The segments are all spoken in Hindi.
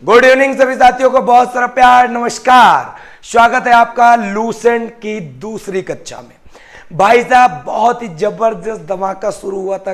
गुड इवनिंग सभी साथियों को बहुत सारा प्यार, नमस्कार। स्वागत है आपका लूसेंट की दूसरी कक्षा में। भाई साहब बहुत ही जबरदस्त धमाका शुरू हुआ था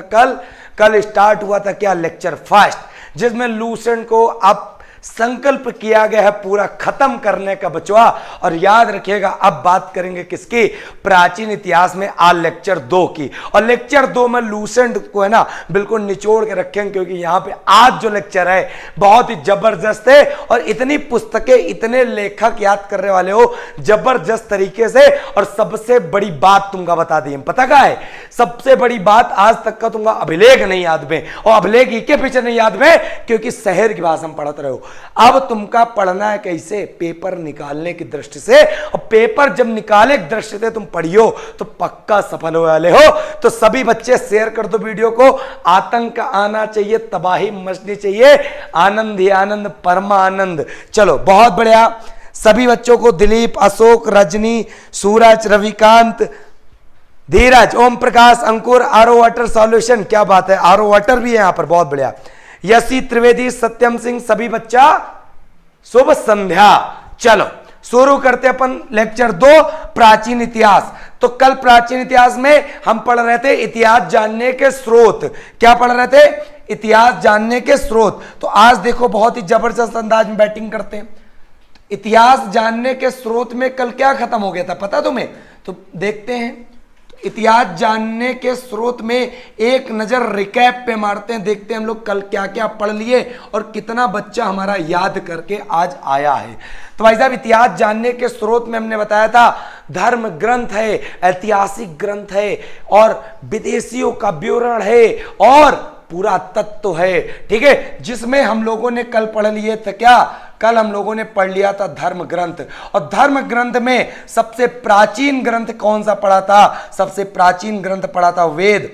कल स्टार्ट हुआ था क्या लेक्चर फर्स्ट, जिसमें लूसेंट को अब संकल्प किया गया है पूरा खत्म करने का बचवा। और याद रखिएगा अब बात करेंगे किसकी, प्राचीन इतिहास में आज लेक्चर 2 की। और लेक्चर 2 में लूसेंट को है ना बिल्कुल निचोड़ के रखेंगे, क्योंकि यहां पे आज जो लेक्चर है बहुत ही जबरदस्त है। और इतनी पुस्तकें, इतने लेखक याद करने वाले हो जबरदस्त तरीके से। और सबसे बड़ी बात तुमका बता दी, पता क्या है सबसे बड़ी बात, आज तक का तुमका अभिलेख नहीं याद में, और अभिलेख ही के पीछे नहीं याद में क्योंकि शहर की भाषा में पढ़ते रहे हो। अब तुमका पढ़ना है कैसे, पेपर निकालने की दृष्टि से। और पेपर जब निकाले की दृष्टि से तुम पढ़ियो तो पक्का सफल होने वाले हो। तो सभी बच्चे शेयर कर दो वीडियो को। आतंक आना चाहिए, तबाही मचनी चाहिए, आनंद ही आनंद, परमानंद। चलो बहुत बढ़िया। सभी बच्चों को दिलीप, अशोक, रजनी, सूरज, रविकांत, धीरज, ओम प्रकाश, अंकुर, आरो वाटर सॉल्यूशन, क्या बात है, आरो वाटर भी है यहां पर, बहुत बढ़िया। यशी त्रिवेदी, सत्यम सिंह, सभी बच्चा शुभ संध्या। चलो शुरू करते अपन लेक्चर 2 प्राचीन इतिहास। तो कल प्राचीन इतिहास में हम पढ़ रहे थे इतिहास जानने के स्रोत। क्या पढ़ रहे थे, इतिहास जानने के स्रोत। तो आज देखो बहुत ही जबरदस्त अंदाज में बैटिंग करते हैं। इतिहास जानने के स्रोत में कल क्या खत्म हो गया था पता तुम्हें, तो देखते हैं। इतिहास जानने के स्रोत में एक नजर रिकैप पे मारते हैं, देखते हैं हम लोग कल क्या क्या पढ़ लिए और कितना बच्चा हमारा याद करके आज आया है। तो भाई साहब इतिहास जानने के स्रोत में हमने बताया था धर्म ग्रंथ है, ऐतिहासिक ग्रंथ है, और विदेशियों का विवरण है, और पूरा तत्व है। ठीक है, जिसमें हम लोगों ने कल पढ़ लिए थे क्या, कल हम लोगों ने पढ़ लिया था धर्म ग्रंथ। और धर्म ग्रंथ में सबसे प्राचीन ग्रंथ कौन सा पढ़ा था, सबसे प्राचीन ग्रंथ पढ़ा था वेद।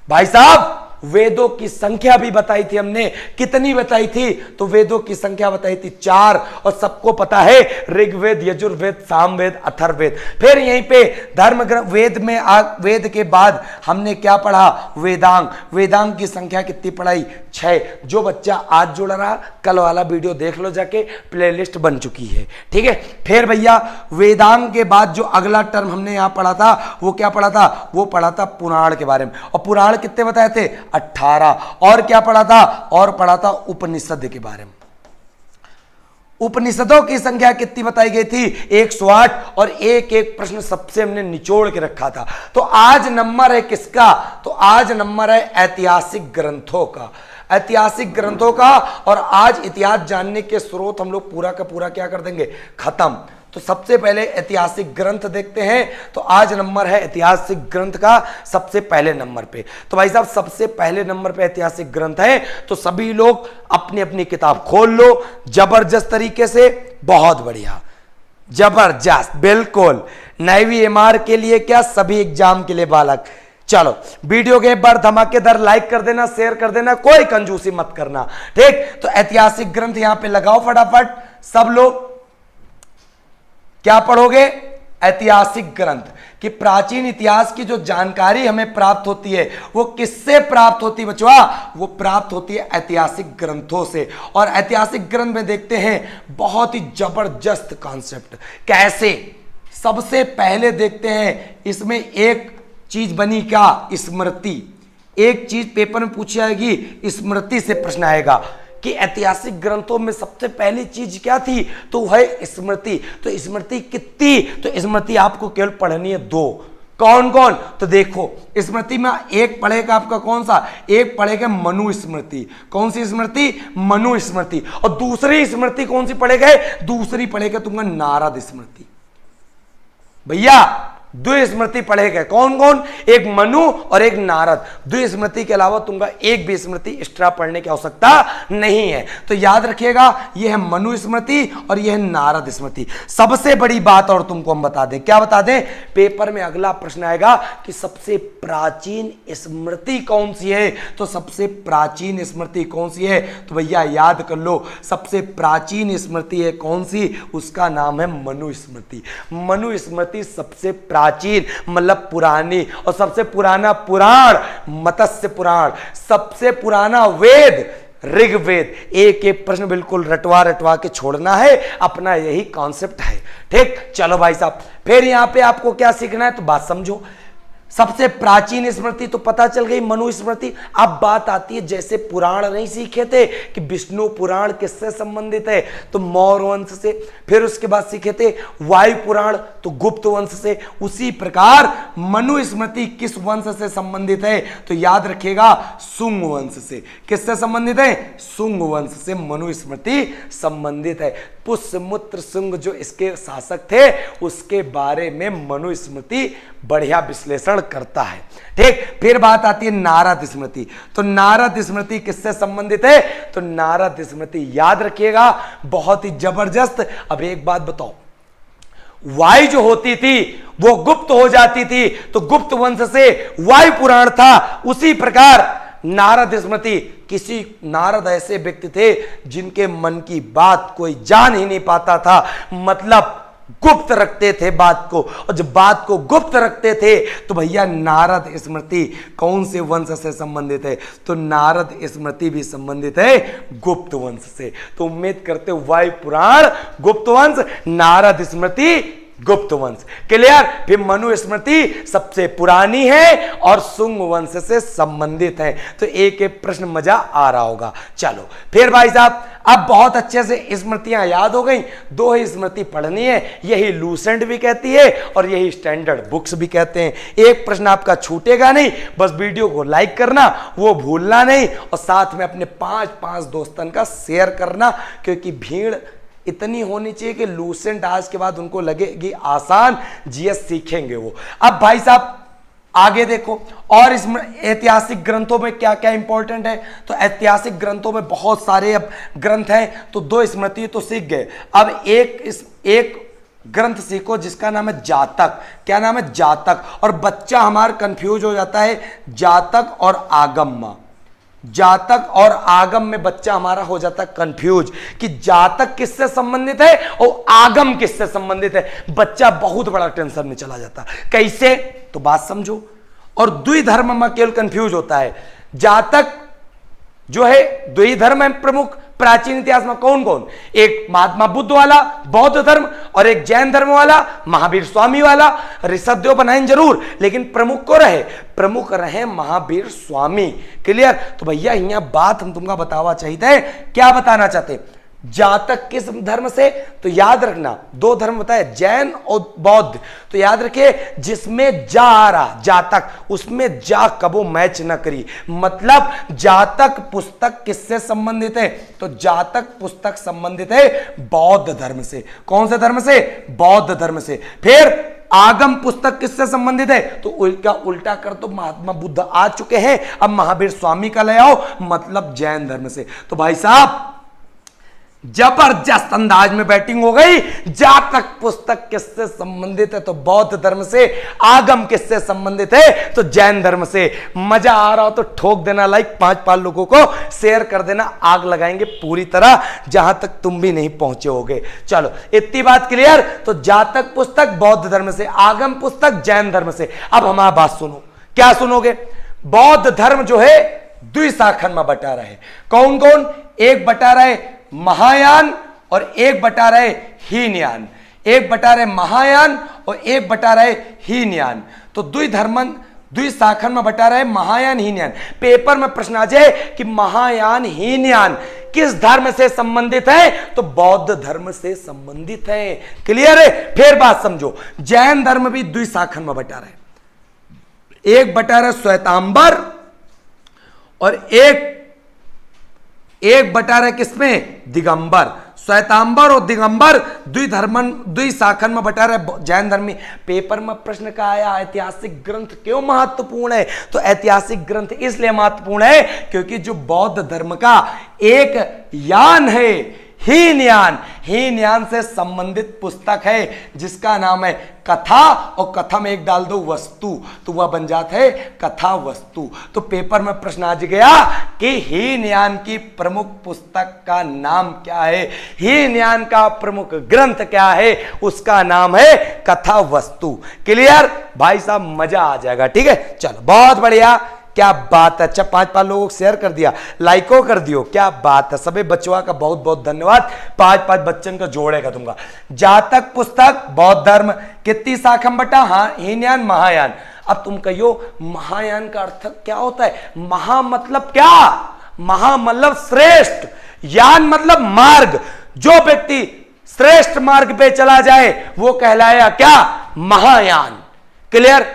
भाई साहब वेदों की संख्या भी बताई थी हमने, कितनी बताई थी, तो वेदों की संख्या बताई थी 4। और सबको पता है ऋग्वेद, यजुर्वेद, सामवेद, अथर्ववेद। फिर यहीं पे धर्म ग्रंथ वेद में वेद के बाद हमने क्या पढ़ा, वेदांग। वेदांग की संख्या कितनी पढ़ाई, 6। जो बच्चा आज जुड़ रहा कल वाला वीडियो देख लो जाके, प्लेलिस्ट बन चुकी है। ठीक है, फिर भैया वेदांग के बाद जो अगला टर्म हमने यहां पढ़ा था वो क्या पढ़ा था, वो पढ़ा था पुराण के बारे में। और पुराण कितने बताए थे, 18। और क्या पढ़ा था, और पढ़ा था उपनिषद के बारे में। उपनिषदों की संख्या कितनी बताई गई थी, 108। और एक एक प्रश्न सबसे हमने निचोड़ के रखा था। तो आज नंबर है किसका, तो आज नंबर है ऐतिहासिक ग्रंथों का, ऐतिहासिक ग्रंथों का। और आज इतिहास जानने के स्रोत हम लोग पूरा का पूरा क्या कर देंगे, खत्म। तो सबसे पहले ऐतिहासिक ग्रंथ देखते हैं। तो आज नंबर है ऐतिहासिक ग्रंथ का सबसे पहले नंबर पे। तो भाई साहब सबसे पहले नंबर पे ऐतिहासिक ग्रंथ है। तो सभी लोग अपनी अपनी किताब खोल लो जबरदस्त तरीके से, बहुत बढ़िया, जबरदस्त, बिल्कुल। नेवी एमआर के लिए क्या, सभी एग्जाम के लिए बालक। चलो वीडियो के एक बार धमाकेदार लाइक कर देना, शेयर कर देना, कोई कंजूसी मत करना। ठीक, तो ऐतिहासिक ग्रंथ यहां पे लगाओ फटाफट सब लोग। क्या पढ़ोगे, ऐतिहासिक ग्रंथ कि प्राचीन इतिहास की जो जानकारी हमें प्राप्त होती है वो किससे प्राप्त होती है बचवा, वो प्राप्त होती है ऐतिहासिक ग्रंथों से। और ऐतिहासिक ग्रंथ में देखते हैं बहुत ही जबरदस्त कॉन्सेप्ट। कैसे, सबसे पहले देखते हैं इसमें एक चीज बनी क्या, स्मृति। एक चीज पेपर में पूछी जाएगी, स्मृति से प्रश्न आएगा कि ऐतिहासिक ग्रंथों में सबसे पहली चीज क्या थी, तो वह है स्मृति। तो स्मृति कितनी, तो स्मृति आपको केवल पढ़नी है 2। कौन कौन, तो देखो स्मृति में एक पढ़ेगा आपका कौन सा, एक पढ़ेगा मनु स्मृति। कौन सी स्मृति, मनु स्मृति। और दूसरी स्मृति कौन सी पढ़ेगा, दूसरी पढ़ेगा तुमका नारद स्मृति। भैया दो स्मृति पढ़ेगा, कौन कौन, एक मनु और एक नारद। दो स्मृति के अलावा तुमका एक भी स्मृति एक्स्ट्रा पढ़ने की आवश्यकता नहीं है। तो याद रखिएगा यह है मनु स्मृति और यह है नारद स्मृति। सबसे बड़ी बात और तुमको हम बता दें, क्या बता दें, पेपर में अगला प्रश्न आएगा कि सबसे प्राचीन स्मृति कौन सी है। तो सबसे प्राचीन स्मृति कौन सी है, तो भैया याद कर लो, सबसे प्राचीन स्मृति है कौन सी, उसका नाम है मनु स्मृति। मनु स्मृति सबसे प्राचीन मतलब पुरानी, और सबसे पुराना पुराण मत्स्य पुराण, सबसे पुराना वेद ऋग्वेद। एक एक प्रश्न बिल्कुल रटवा रटवा के छोड़ना है, अपना यही कॉन्सेप्ट है। ठीक, चलो भाई साहब, फिर यहां पे आपको क्या सीखना है तो बात समझो। सबसे प्राचीन स्मृति तो पता चल गई, मनुस्मृति। अब बात आती है, जैसे पुराण नहीं सीखे थे कि विष्णु पुराण किससे संबंधित है, तो मौर्य वंश से। फिर उसके बाद सीखे थे वायु पुराण, तो गुप्त वंश से। उसी प्रकार मनुस्मृति किस वंश से संबंधित है, तो याद रखिएगा शुंग वंश से। किससे संबंधित है? शुंग वंश से मनुस्मृति संबंधित है। पुष्यमुत्र शुंग जो इसके शासक थे, उसके बारे में मनुस्मृति बढ़िया विश्लेषण करता है। ठीक, फिर बात आती है नारद स्मृति। तो नारद स्मृति किससे संबंधित है, तो नारद स्मृति याद रखिएगा बहुत ही जबरदस्त। अब एक बात बताओ, वायु जो होती थी वो गुप्त हो जाती थी, तो गुप्त वंश से वायु पुराण था। उसी प्रकार नारद स्मृति, किसी नारद ऐसे व्यक्ति थे जिनके मन की बात कोई जान ही नहीं पाता था, मतलब गुप्त रखते थे बात को। और जब बात को गुप्त रखते थे तो भैया नारद स्मृति कौन से वंश से संबंधित है, तो नारद स्मृति भी संबंधित है गुप्त वंश से। तो उम्मीद करते हो वायु पुराण गुप्त वंश, नारद स्मृति गुप्त वंश। क्लियर? फिर मनुस्मृति सबसे पुरानी है और शुंग वंश से संबंधित है। तो एक एक प्रश्न मजा आ रहा होगा। चलो फिर भाई साहब, अब बहुत अच्छे से स्मृतियां याद हो गई। दो ही स्मृति पढ़नी है, यही लूसेंट भी कहती है और यही स्टैंडर्ड बुक्स भी कहते हैं। एक प्रश्न आपका छूटेगा नहीं, बस वीडियो को लाइक करना, वो भूलना नहीं, और साथ में अपने 5 दोस्तन का शेयर करना, क्योंकि भीड़ इतनी होनी चाहिए कि लूसेंट आज के बाद उनको लगेगी आसान, जीएस सीखेंगे वो। अब भाई साहब आगे देखो, और इसमें ऐतिहासिक ग्रंथों में क्या क्या इंपॉर्टेंट है, तो ऐतिहासिक ग्रंथों में बहुत सारे अब ग्रंथ हैं। तो दो स्मृति तो सीख गए, अब एक ग्रंथ सीखो जिसका नाम है जातक। क्या नाम है? जातक। और बच्चा हमारा कंफ्यूज हो जाता है जातक और आगम। जातक और आगम में बच्चा हमारा हो जाता है कंफ्यूज कि जातक किससे संबंधित है और आगम किससे संबंधित है। बच्चा बहुत बड़ा टेंशन में चला जाता है। कैसे? तो बात समझो। और द्विधर्म में केवल कंफ्यूज होता है। जातक जो है द्विधर्म है प्रमुख प्राचीन इतिहास में। कौन कौन? एक महात्मा बुद्ध वाला बौद्ध धर्म, और एक जैन धर्म वाला महावीर स्वामी वाला। ऋषभदेव बनाएं जरूर, लेकिन प्रमुख को रहे, प्रमुख रहे महावीर स्वामी। क्लियर? तो भैया यहाँ बात हम तुमका बतावा चाहिए। क्या बताना चाहते? जातक किस धर्म से, तो याद रखना दो धर्म बताए, जैन और बौद्ध। तो याद रखिए जिसमें जा आ रहा जातक, उसमें जा कबो मैच न करी। मतलब जातक पुस्तक किससे संबंधित है, तो जातक पुस्तक संबंधित है बौद्ध धर्म से। कौन से धर्म से? बौद्ध धर्म से। फिर आगम पुस्तक किससे संबंधित है, तो उल्टा कर तो महात्मा बुद्ध आ चुके हैं, अब महावीर स्वामी का ले आओ, मतलब जैन धर्म से। तो भाई साहब जबरदस्त अंदाज में बैटिंग हो गई। जातक पुस्तक किससे संबंधित है, तो बौद्ध धर्म से। आगम किससे संबंधित है, तो जैन धर्म से। मजा आ रहा हो तो ठोक देना लाइक, 5 लोगों को शेयर कर देना, आग लगाएंगे पूरी तरह जहां तक तुम भी नहीं पहुंचे होगे। चलो इतनी बात क्लियर। तो जातक पुस्तक बौद्ध धर्म से, आगम पुस्तक जैन धर्म से। अब हमारी बात सुनो। क्या सुनोगे? बौद्ध धर्म जो है द्विशाखन में बटा रहे। कौन कौन? एक बटा रहे महायान और एक बटा रहे हीनयान। एक बटा रहे महायान और एक बटा रहे हीनयान। तो द्विशाखन में बटा रहे महायान हीनयान। पेपर में प्रश्न आ जाए कि महायान हीनयान किस धर्म से संबंधित है, तो बौद्ध धर्म से संबंधित है। क्लियर है? फिर बात समझो, जैन धर्म भी द्विशाखन में बटा रहे। एक बटा रहे श्वेतांबर और एक बटा रहे किसमें? दिगंबर। श्वेतांबर और दिगंबर द्विशाखन में बटा रहे जैन धर्म में। पेपर में प्रश्न का आया ऐतिहासिक ग्रंथ क्यों महत्वपूर्ण है, तो ऐतिहासिक ग्रंथ इसलिए महत्वपूर्ण है क्योंकि जो बौद्ध धर्म का एक यान है हीनयान से संबंधित पुस्तक है जिसका नाम है कथा, और कथा में एक डाल दो वस्तु तो वह बन जाता है कथा वस्तु। तो पेपर में प्रश्न आ गया कि हीनयान की प्रमुख पुस्तक का नाम क्या है, हीनयान का प्रमुख ग्रंथ क्या है, उसका नाम है कथा वस्तु। क्लियर भाई साहब? मजा आ जाएगा। ठीक है, चलो बहुत बढ़िया। क्या बात है। अच्छा 5 लोगों को शेयर कर दिया, लाइको कर दियो, क्या बात है। सभी बच्चों का बहुत बहुत धन्यवाद। 5 बच्चन का जोड़ेगा तुमका। जातक पुस्तक बौद्ध धर्म कितनी शाखम बटा, हाँ हीनयान महायान। अब तुम कहियो महायान का अर्थ क्या होता है। महा मतलब क्या, महा मतलब श्रेष्ठ, यान मतलब मार्ग। जो व्यक्ति श्रेष्ठ मार्ग पे चला जाए वो कहलाया क्या, महायान। क्लियर।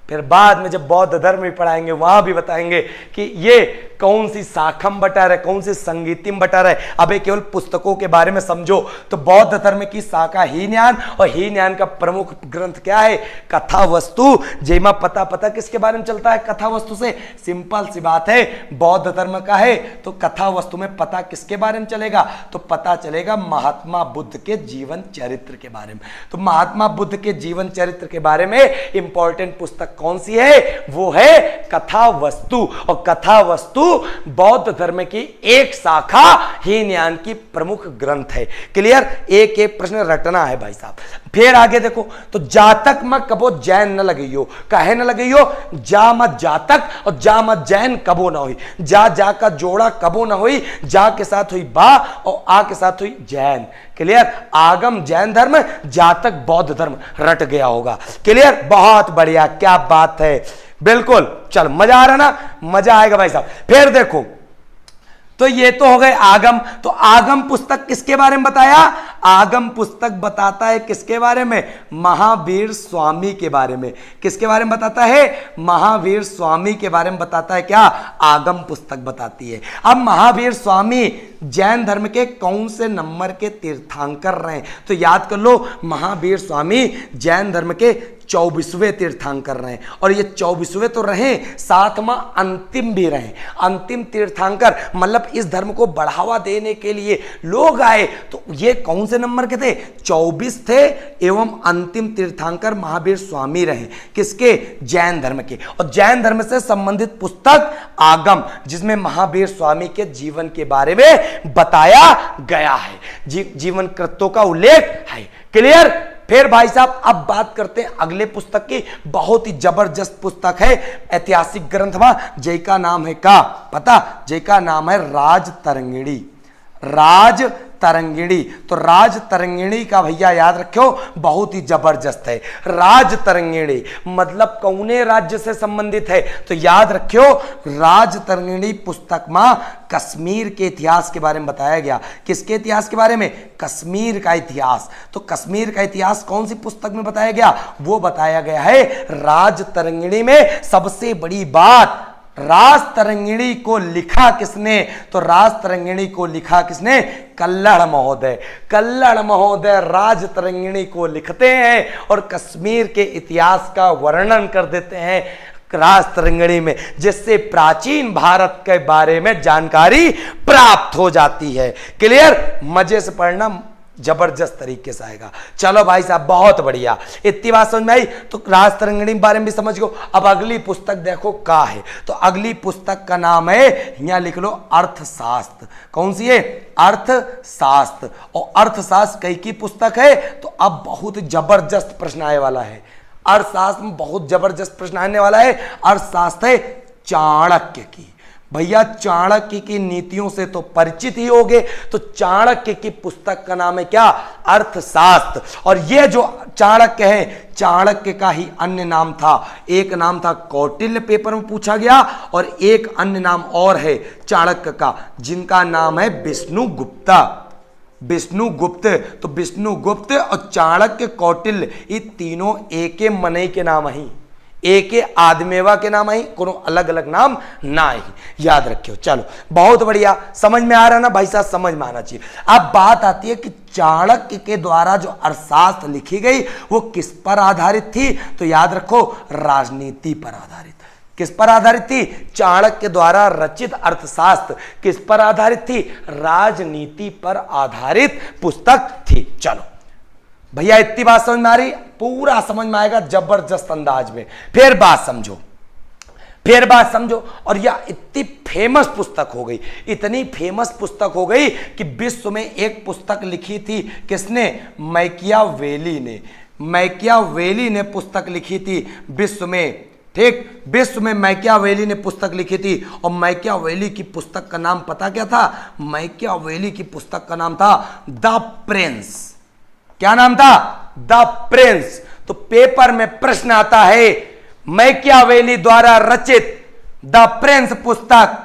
फिर बाद में जब बौद्ध धर्म भी पढ़ाएंगे वहां भी बताएंगे कि ये कौन सी शाखम बटा रहे, कौन सी संगीतिम बटा रहे। अबे केवल पुस्तकों के बारे में समझो तो बौद्ध धर्म की शाखा हीनयान, और हीनयान का प्रमुख ग्रंथ क्या है, कथा वस्तु। जेमा पता किसके बारे में चलता है, कथा वस्तु से। सिंपल सी बात है, बौद्ध धर्म का है तो कथा वस्तु में पता किसके बारे में चलेगा, तो पता चलेगा महात्मा बुद्ध के जीवन चरित्र के बारे में। तो महात्मा बुद्ध के जीवन चरित्र के बारे में इंपॉर्टेंट पुस्तक कौन सी है, वो है कथा वस्तु। और कथा वस्तु बौद्ध धर्म की एक शाखा हीनयान की प्रमुख ग्रंथ है। क्लियर। एक एक प्रश्न रटना है भाई साहब। फिर आगे देखो, तो जातक में कबो जैन न लगइयो, कहे न लगइयो, जा मत जातक और जा मत जैन कबो ना हुई। जा का जोड़ा कबो ना हुई, जा के साथ हुई बा और आ के साथ हुई जैन। क्लियर। आगम जैन धर्म, जातक बौद्ध धर्म, रट गया होगा। क्लियर। बहुत बढ़िया, क्या बात है, बिल्कुल। चल मजा आ रहा ना, मजा आएगा भाई साहब। फिर देखो, तो ये तो हो गए आगम। तो आगम पुस्तक किसके बारे में बताया, आगम पुस्तक बताता है किसके बारे में, महावीर स्वामी के बारे में। किसके बारे में बताता है, महावीर स्वामी के बारे में बताता है। क्या, आगम पुस्तक बताती है। अब महावीर स्वामी जैन धर्म के कौन से नंबर के तीर्थंकर रहे, तो याद कर लो, महावीर स्वामी जैन धर्म के 24वें तीर्थंकर रहे। और ये 24वें तो रहे, साथ में अंतिम भी रहे। अंतिम तीर्थंकर मतलब इस धर्म को बढ़ावा देने के लिए लोग आए, तो ये कौन से नंबर के थे, 24 थे। एवं अंतिम तीर्थंकर महावीर स्वामी रहे, किसके, जैन धर्म के। और जैन धर्म से संबंधित पुस्तक आगम, जिसमें महावीर स्वामी के जीवन के बारे में बताया गया है, जीवन कृत्यों का उल्लेख है। क्लियर। फिर भाई साहब अब बात करते हैं अगले पुस्तक की। बहुत ही जबरदस्त पुस्तक है, ऐतिहासिक ग्रंथ में। जय का नाम है का पता, जय का नाम है राज तरंगिणी। राज तरंगिणी, तो राज तरंगिणी का भैया याद रखो, बहुत ही जबरदस्त है। राज तरंगिणी मतलब कौने राज्य से संबंधित है, तो याद रखो, राज तरंगिणी पुस्तक में कश्मीर के इतिहास के बारे में बताया गया। किसके इतिहास के बारे में, कश्मीर का इतिहास। तो कश्मीर का इतिहास कौन सी पुस्तक में बताया गया, वो बताया गया है राज तरंगिणी में। सबसे बड़ी बात, राज तरंगिणी को लिखा किसने, तो राज तरंगिणी को लिखा किसने, कल्लड़ महोदय। कल्लड़ महोदय राज तरंगिणी को लिखते हैं और कश्मीर के इतिहास का वर्णन कर देते हैं राज तरंगिणी में, जिससे प्राचीन भारत के बारे में जानकारी प्राप्त हो जाती है। क्लियर। मजे से पढ़ना, जबरदस्त तरीके से आएगा। चलो भाई साहब बहुत बढ़िया, इतनी बात समझ में आई। तो राज तरंगिणी के बारे में भी समझ गो। अब अगली पुस्तक देखो का है, तो अगली पुस्तक का नाम है, यहां लिख लो, अर्थशास्त्र। कौन सी है, अर्थशास्त्र। और अर्थशास्त्र कई की पुस्तक है, तो अब बहुत जबरदस्त प्रश्न आने वाला है। अर्थशास्त्र में बहुत जबरदस्त प्रश्न आने वाला है। अर्थशास्त्र है चाणक्य की। भैया चाणक्य की नीतियों से तो परिचित ही होगे, तो चाणक्य की पुस्तक का नाम है क्या, अर्थशास्त्र। और ये जो चाणक्य है, चाणक्य का ही अन्य नाम था, एक नाम था कौटिल्य, पेपर में पूछा गया, और एक अन्य नाम और है चाणक्य का, जिनका नाम है विष्णुगुप्ता। विष्णुगुप्त। तो विष्णुगुप्त और चाणक्य, कौटिल्य, ये तीनों एक मने के नाम ही, एक आदमेवा के नाम आई, कोनो अलग अलग नाम ना ही, याद रखियो। चलो बहुत बढ़िया, समझ में आ रहा ना भाई साहब, समझ में आना चाहिए। अब बात आती है कि चाणक्य के द्वारा जो अर्थशास्त्र लिखी गई वो किस पर आधारित थी, तो याद रखो, राजनीति पर आधारित। किस पर आधारित थी, चाणक्य द्वारा रचित अर्थशास्त्र किस पर आधारित थी, राजनीति पर आधारित पुस्तक थी। चलो भैया इतनी बात समझ में आ रही, पूरा समझ में आएगा जबरदस्त अंदाज में। फिर बात समझो, फिर बात समझो। और यह इतनी फेमस पुस्तक हो गई, इतनी फेमस पुस्तक हो गई कि विश्व में एक पुस्तक लिखी थी किसने, मैकियावेली ने। मैकियावेली ने पुस्तक लिखी थी विश्व में ठीक। विश्व में मैकियावेली ने पुस्तक लिखी थी और मैकियावेली की पुस्तक का नाम पता क्या था? मैकियावेली की पुस्तक का नाम था द प्रिंस। क्या नाम था? The Prince. तो पेपर में प्रश्न आता है मैकियावेली द्वारा रचित द प्रिंस पुस्तक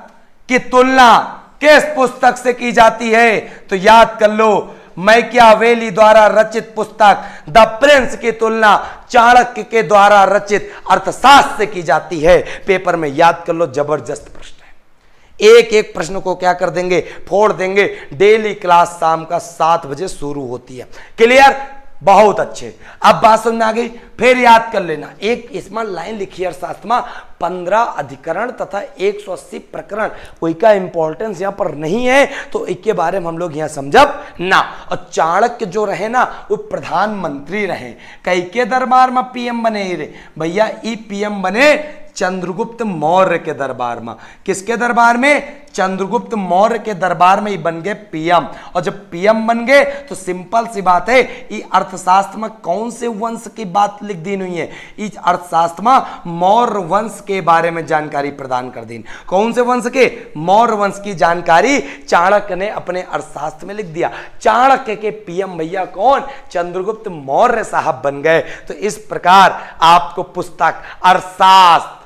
की तुलना किस पुस्तक से की जाती है? तो याद कर लो, मैकियावेली द्वारा रचित पुस्तक द प्रिंस की तुलना चाणक्य के द्वारा रचित अर्थशास्त्र से की जाती है। पेपर में याद कर लो, जबरदस्त प्रश्न है। एक एक प्रश्न को क्या कर देंगे? फोड़ देंगे। डेली क्लास शाम का 7 बजे शुरू होती है। क्लियर? बहुत अच्छे। अब बात समझ में आ गई। फिर याद कर लेना, एक इसमें लाइन लिखी है अर्थशास्त्र में 15 अधिकरण तथा 180 प्रकरण। कोई का इंपॉर्टेंस यहां पर नहीं है, तो इसके बारे में हम लोग यहां समझब ना। और चाणक्य जो रहे ना, वो प्रधानमंत्री रहे। कई के दरबार में पीएम बने ही रे भैया, ई पीएम बने चंद्रगुप्त मौर्य के दरबार में। किसके दरबार में? चंद्रगुप्त मौर्य के दरबार में ही बन गए पीएम। और जब पीएम बन गए तो सिंपल सी बात है, ये अर्थशास्त्र में कौन से वंश की बात लिख दी हुई है? इस अर्थशास्त्र में मौर्य वंश के बारे में जानकारी प्रदान कर दी। कौन से वंश के? मौर्य वंश की जानकारी चाणक्य ने अपने अर्थशास्त्र में लिख दिया। चाणक्य के पीएम भैया कौन? चंद्रगुप्त मौर्य साहब बन गए। तो इस प्रकार आपको पुस्तक अर्थशास्त्र,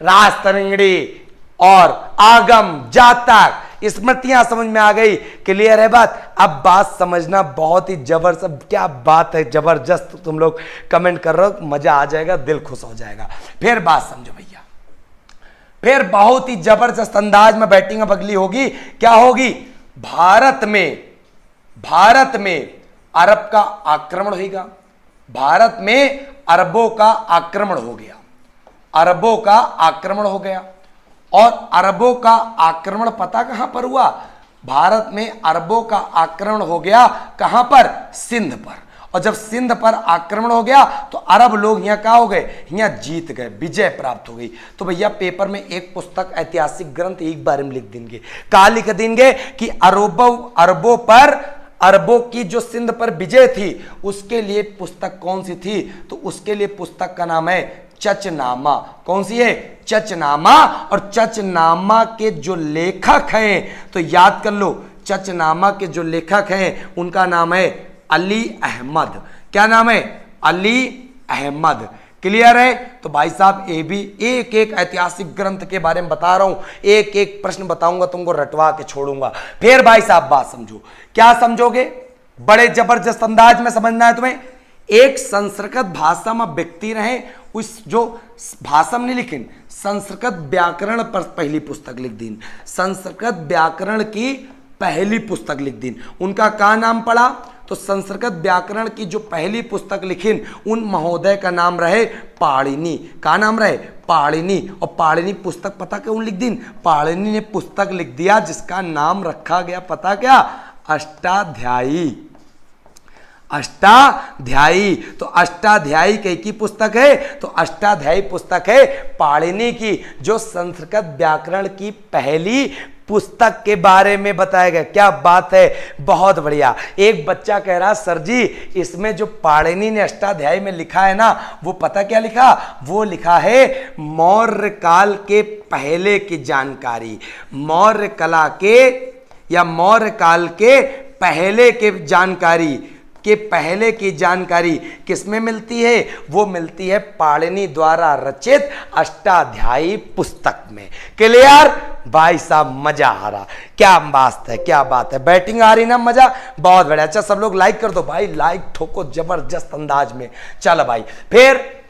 राजतरंगिणी और आगम, जातक, स्मृतियां समझ में आ गई। क्लियर है बात? अब बात समझना, बहुत ही जबरदस्त। क्या बात है, जबरदस्त। तुम लोग कमेंट कर रहे हो, मजा आ जाएगा, दिल खुश हो जाएगा। फिर बात समझो भैया, फिर बहुत ही जबरदस्त अंदाज में बैटिंग बगली होगी। क्या होगी? भारत में अरब का आक्रमण होगा। भारत में अरबों का आक्रमण हो गया। अरबों का आक्रमण हो गया। और अरबों का आक्रमण पता कहां पर हुआ? भारत में अरबों का आक्रमण हो गया। कहां पर? सिंध पर। और जब सिंध पर आक्रमण हो गया तो अरब लोग यहाँ क्या हो गए? यहाँ जीत गए, विजय प्राप्त हो गई। तो भैया पेपर में एक पुस्तक, ऐतिहासिक ग्रंथ एक बारे में लिख देंगे। कहा लिख देंगे कि अरबों की जो सिंध पर विजय थी, उसके लिए पुस्तक कौन सी थी? तो उसके लिए पुस्तक का नाम है चचनामा। कौन सी है? चचनामा। और चचनामा के जो लेखक हैं, तो याद कर लो, चचनामा के जो लेखक हैं उनका नाम है अली अहमद। क्या नाम है? अली अहमद। क्लियर है? तो भाई साहब, ये भी एक एक ऐतिहासिक ग्रंथ के बारे में बता रहा हूं, एक एक प्रश्न बताऊंगा, तुमको रटवा के छोड़ूंगा। फिर भाई साहब बात समझो। क्या समझोगे? बड़े जबरदस्त अंदाज में समझना है तुम्हें। एक संस्कृत भाषा में व्यक्ति रहे, उस जो भाषा में नहीं, लेकिन संस्कृत व्याकरण पर पहली पुस्तक लिख दी। संस्कृत व्याकरण की पहली पुस्तक लिख दी। उनका क्या नाम पड़ा? तो संस्कृत व्याकरण की जो पहली पुस्तक लिखी, उन महोदय का नाम रहे पाणिनि। का नाम रहे? पाणिनि। और पाणिनि पुस्तक पता क्यों लिख दी? पाणिनि ने पुस्तक लिख दिया जिसका नाम रखा गया, पता क्या? अष्टाध्यायी। अष्टाध्यायी। तो अष्टाध्यायी की पुस्तक है, तो अष्टाध्यायी पुस्तक है पाणिनि की, जो संस्कृत व्याकरण की पहली पुस्तक के बारे में बताया गया। क्या बात है, बहुत बढ़िया। एक बच्चा कह रहा, सर जी इसमें जो पाणिनि ने अष्टाध्यायी में लिखा है ना, वो पता क्या लिखा? वो लिखा है मौर्य काल के पहले की जानकारी। मौर्य कला के या मौर्य काल के पहले के जानकारी के पहले की जानकारी किसमें मिलती है? वो मिलती है पाणिनि द्वारा रचित अष्टाध्यायी पुस्तक में। क्लियर? भाई साहब मजा आ रहा। क्या बात है, क्या बात है। बैटिंग आ रही ना, मजा बहुत बढ़िया। अच्छा सब लोग लाइक कर दो भाई, लाइक ठोको जबरदस्त अंदाज में। चलो भाई, फिर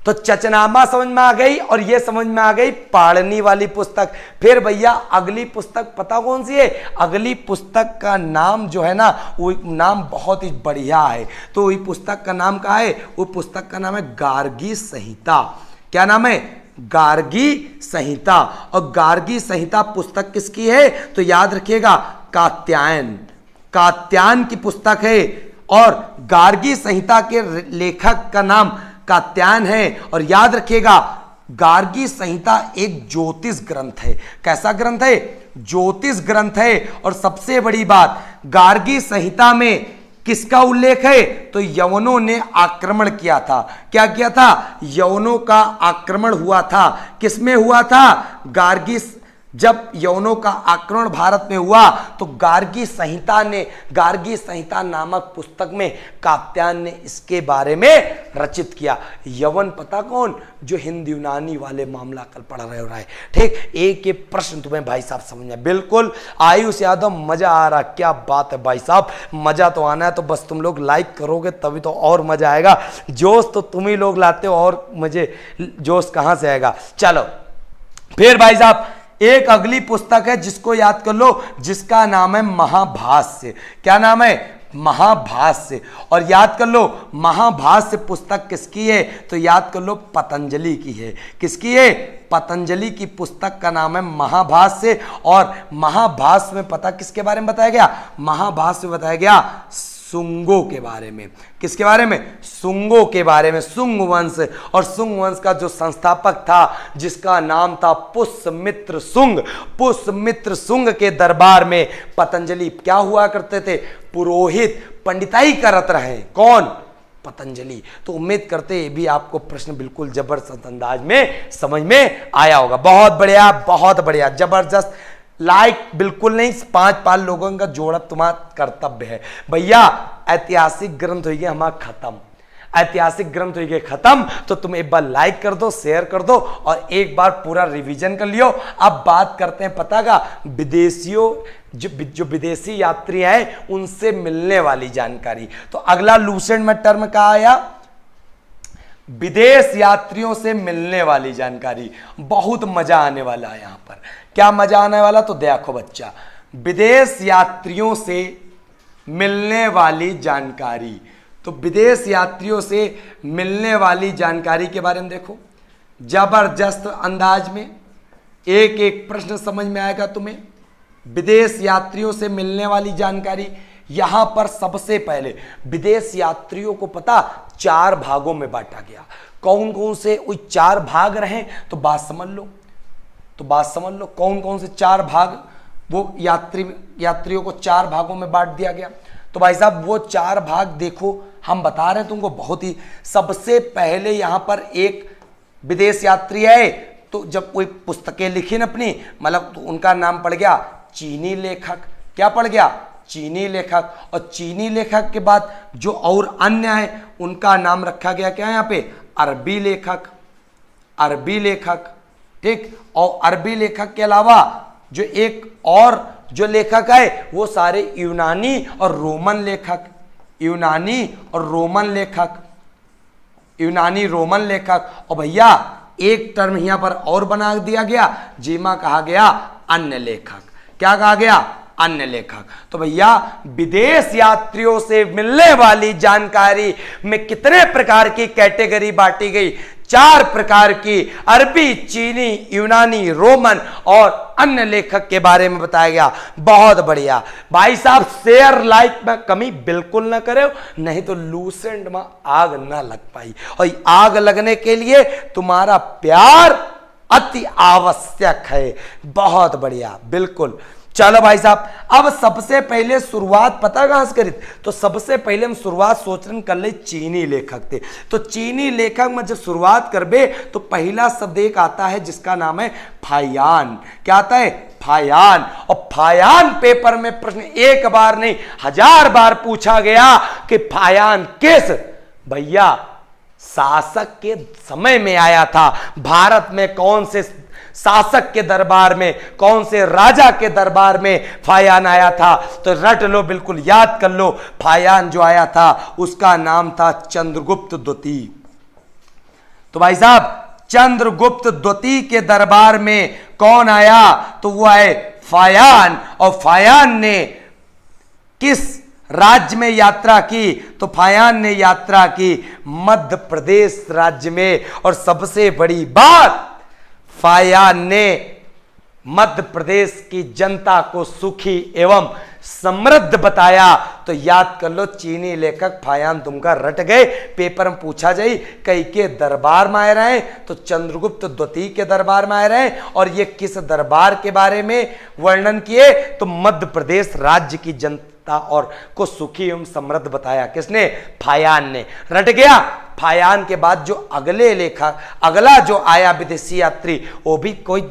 तो चचनामा समझ में आ गई और ये समझ में आ गई पाणिनि वाली पुस्तक। फिर भैया अगली पुस्तक पता कौन सी है? अगली पुस्तक का नाम जो है ना, वो नाम बहुत ही बढ़िया है। तो वही पुस्तक का नाम क्या है? वो पुस्तक का नाम है गार्गी संहिता। क्या नाम है? गार्गी संहिता। और गार्गी संहिता पुस्तक किसकी है? तो याद रखिएगा, कात्यायन। कात्यायन की पुस्तक है। और गार्गी संहिता के लेखक का नाम कात्यायन है। और याद रखिएगा, गार्गी संहिता एक ज्योतिष ग्रंथ है। कैसा ग्रंथ है? ज्योतिष ग्रंथ है। और सबसे बड़ी बात, गार्गी संहिता में किसका उल्लेख है? तो यवनों ने आक्रमण किया था। क्या किया था? यवनों का आक्रमण हुआ था। किसमें हुआ था? गार्गी। जब यवनों का आक्रमण भारत में हुआ तो गार्गी संहिता नामक पुस्तक में कात्यायन ने इसके बारे में रचित किया। यवन पता कौन? जो हिंद यूनानी वाले मामला कल पढ़ रहे हो रहा है। ठीक, एक एक प्रश्न तुम्हें भाई साहब समझ में बिल्कुल। आयुष यादव, मजा आ रहा, क्या बात है भाई साहब, मजा तो आना है तो बस तुम लोग लाइक करोगे तभी तो और मजा आएगा। जोश तो तुम ही लोग लाते हो और मुझे जोश कहां से आएगा। चलो फिर भाई साहब एक अगली पुस्तक है जिसको याद कर लो, जिसका नाम है महाभाष्य। क्या नाम है? महाभाष्य। और याद कर लो महाभाष्य पुस्तक किसकी है? तो याद कर लो पतंजलि की है। किसकी है? पतंजलि की पुस्तक का नाम है महाभाष्य। और महाभाष्य में पता किसके बारे में बताया गया? महाभाष्य में बताया गया शुंगों के बारे में। किसके बारे में? शुंगों के बारे में, शुंग वंश। और शुंग वंश का जो संस्थापक था जिसका नाम था पुष्यमित्र शुंग, पुष्यमित्र शुंग के दरबार में पतंजलि क्या हुआ करते थे? पुरोहित, पंडिताई करत रहे। कौन? पतंजलि। तो उम्मीद करते हैं भी आपको प्रश्न बिल्कुल जबरदस्त अंदाज में समझ में आया होगा। बहुत बढ़िया, बहुत बढ़िया, जबरदस्त। लाइक बिल्कुल नहीं, 5 लोगों का जोड़ा तुम्हारा कर्तव्य है भैया। ऐतिहासिक ग्रंथ हो गए हमारा खत्म, ऐतिहासिक ग्रंथ हो गए खत्म। तो तुम एक बार लाइक कर दो, शेयर कर दो और एक बार पूरा रिवीजन कर लियो। अब बात करते हैं पता का विदेशियों, जो विदेशी यात्री हैं उनसे मिलने वाली जानकारी। तो अगला लूसेंट में टर्म कहा आया? विदेश यात्रियों से मिलने वाली जानकारी। बहुत मजा आने वाला है यहां पर। क्या मजा आने वाला? तो देखो बच्चा, विदेश यात्रियों से मिलने वाली जानकारी। तो विदेश यात्रियों से मिलने वाली जानकारी के बारे में देखो, जबरदस्त अंदाज में एक एक प्रश्न समझ में आएगा तुम्हें। विदेश यात्रियों से मिलने वाली जानकारी। यहां पर सबसे पहले विदेश यात्रियों को पता 4 भागों में बांटा गया। कौन कौन से वो 4 भाग रहे? तो बात समझ लो, कौन कौन से 4 भाग वो यात्रियों को 4 भागों में बांट दिया गया। तो भाई साहब वो 4 भाग देखो, हम बता रहे हैं तुमको बहुत ही। सबसे पहले यहां पर एक विदेश यात्री है, तो जब कोई पुस्तकें लिखी ना अपनी, मतलब तो उनका नाम पड़ गया चीनी लेखक। क्या पड़ गया? चीनी लेखक। और चीनी लेखक के बाद जो और अन्य है उनका नाम रखा गया क्या है यहाँ पे? अरबी लेखक, अरबी लेखक। ठीक, और अरबी लेखक के अलावा जो एक और जो लेखक है वो सारे यूनानी और रोमन लेखक, यूनानी और रोमन लेखक, यूनानी रोमन लेखक। और भैया एक टर्म यहां पर और बना दिया गया, जिमा कहा गया अन्य लेखक। क्या कहा गया? अन्य लेखक। तो भैया विदेश यात्रियों से मिलने वाली जानकारी में कितने प्रकार की कैटेगरी बांटी गई? 4 प्रकार की। अरबी, चीनी, यूनानी, रोमन और अन्य लेखक के बारे में बताया गया। बहुत बढ़िया भाई साहब। शेयर लाइक में कमी बिल्कुल ना करे, नहीं तो लूसेंट में आग ना लग पाई। और आग लगने के लिए तुम्हारा प्यार अति आवश्यक है। बहुत बढ़िया, बिल्कुल। चलो भाई साहब, अब सबसे पहले शुरुआत पता कहां से करी? तो सबसे पहले हम शुरुआत सोच रहे कर ले चीनी लेखक थे। तो चीनी लेखक में जब शुरुआत करबे तो पहला शब्द एक आता है जिसका नाम है फायान। क्या आता है? फायान। और फायान पेपर में प्रश्न एक बार नहीं 1000 बार पूछा गया कि फायान किस भैया शासक के समय में आया था। भारत में कौन से शासक के दरबार में, कौन से राजा के दरबार में फायान आया था? तो रट लो, बिल्कुल याद कर लो। फायान जो आया था उसका नाम था चंद्रगुप्त द्वितीय। तो भाई साहब चंद्रगुप्त द्वितीय के दरबार में कौन आया? तो वो है फायान। और फायान ने किस राज्य में यात्रा की? तो फायान ने यात्रा की मध्य प्रदेश राज्य में। और सबसे बड़ी बात, फायान ने मध्य प्रदेश की जनता को सुखी एवं समृद्ध बताया। तो याद कर लो, चीनी लेखक फायान तुमका रट गए, पेपर में पूछा जाए कई के दरबार में आए रहे? तो चंद्रगुप्त द्वितीय के दरबार में आए रहे। और ये किस दरबार के बारे में वर्णन किए? तो मध्य प्रदेश राज्य की समृद्धता और को सुखी एवं समृद्ध बताया। किसने? फायान ने। रट गया। फायान के बाद जो अगला जो आया विदेशी यात्री, वो भी कोई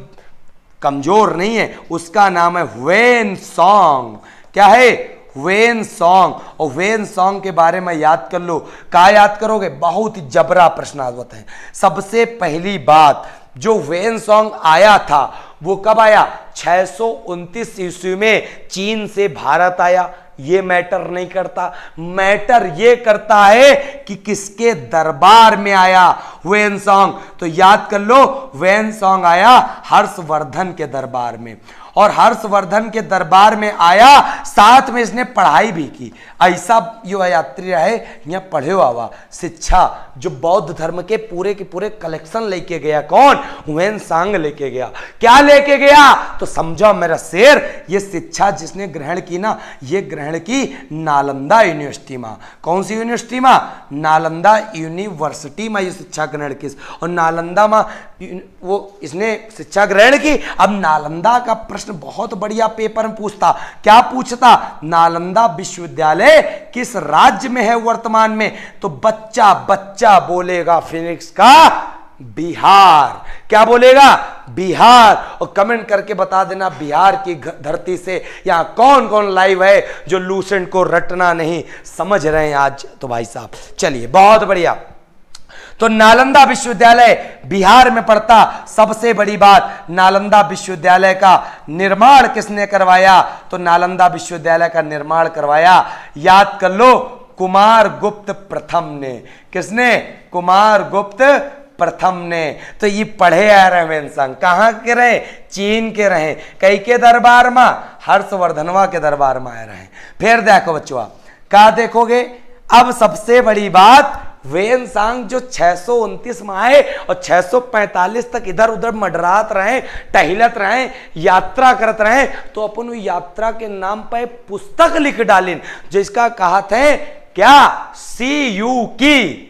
कमजोर नहीं है, उसका नाम है ह्वेन सांग। क्या है? ह्वेन सांग। और ह्वेन सांग के बारे में याद कर लो। क्या याद करोगे? बहुत ही जबरा प्रश्न आवत है। सबसे पहली बात, जो ह्वेन सांग आया था वो कब आया? 629 ईस्वी में चीन से भारत आया। ये मैटर नहीं करता, मैटर ये करता है कि किसके दरबार में आया ह्वेन सांग। तो याद कर लो, ह्वेन सांग आया हर्षवर्धन के दरबार में, और हर्षवर्धन के दरबार में आया, साथ में इसने पढ़ाई भी की। ऐसा युवा यात्री रहे, यहाँ पढ़े हुआ शिक्षा, जो बौद्ध धर्म के पूरे कलेक्शन लेके गया। कौन? ह्वेन सांग लेके गया। क्या लेके गया? तो समझो मेरा शेर, ये शिक्षा जिसने ग्रहण की ना, ये ग्रहण की नालंदा यूनिवर्सिटी में। कौन सी यूनिवर्सिटी में? नालंदा यूनिवर्सिटी में ये शिक्षा ग्रहण की। और नालंदा में वो इसने शिक्षा ग्रहण की। अब नालंदा का प्रश्न बहुत बढ़िया पेपर में पूछता। क्या पूछता? नालंदा विश्वविद्यालय किस राज्य में है वर्तमान में? तो बच्चा बोलेगा फिनिक्स का बिहार। क्या बोलेगा? बिहार। और कमेंट करके बता देना बिहार की धरती से यहां कौन कौन लाइव है जो लूसेंट को रटना नहीं समझ रहे हैं आज। तो भाई साहब चलिए, बहुत बढ़िया। तो नालंदा विश्वविद्यालय बिहार में पड़ता। सबसे बड़ी बात, नालंदा विश्वविद्यालय का निर्माण किसने करवाया? तो नालंदा विश्वविद्यालय का निर्माण करवाया, याद कर लो, कुमार गुप्त प्रथम ने। किसने? कुमार गुप्त प्रथम ने। तो ये पढ़े आ रहे ह्वेन सांग कहां के रहे? चीन के रहे। कई के दरबार में? हर्षवर्धनवा के दरबार में आए रहे। फिर देखो बच्चों, क्या देखोगे? अब सबसे बड़ी बात, ह्वेन सांग जो 629 में आए और 645 तक इधर उधर मंडरात रहे, टहलत रहे, यात्रा करत रहे, तो अपन यात्रा के नाम पर पुस्तक लिख डालिन, जिसका कहा थे क्या? CU की।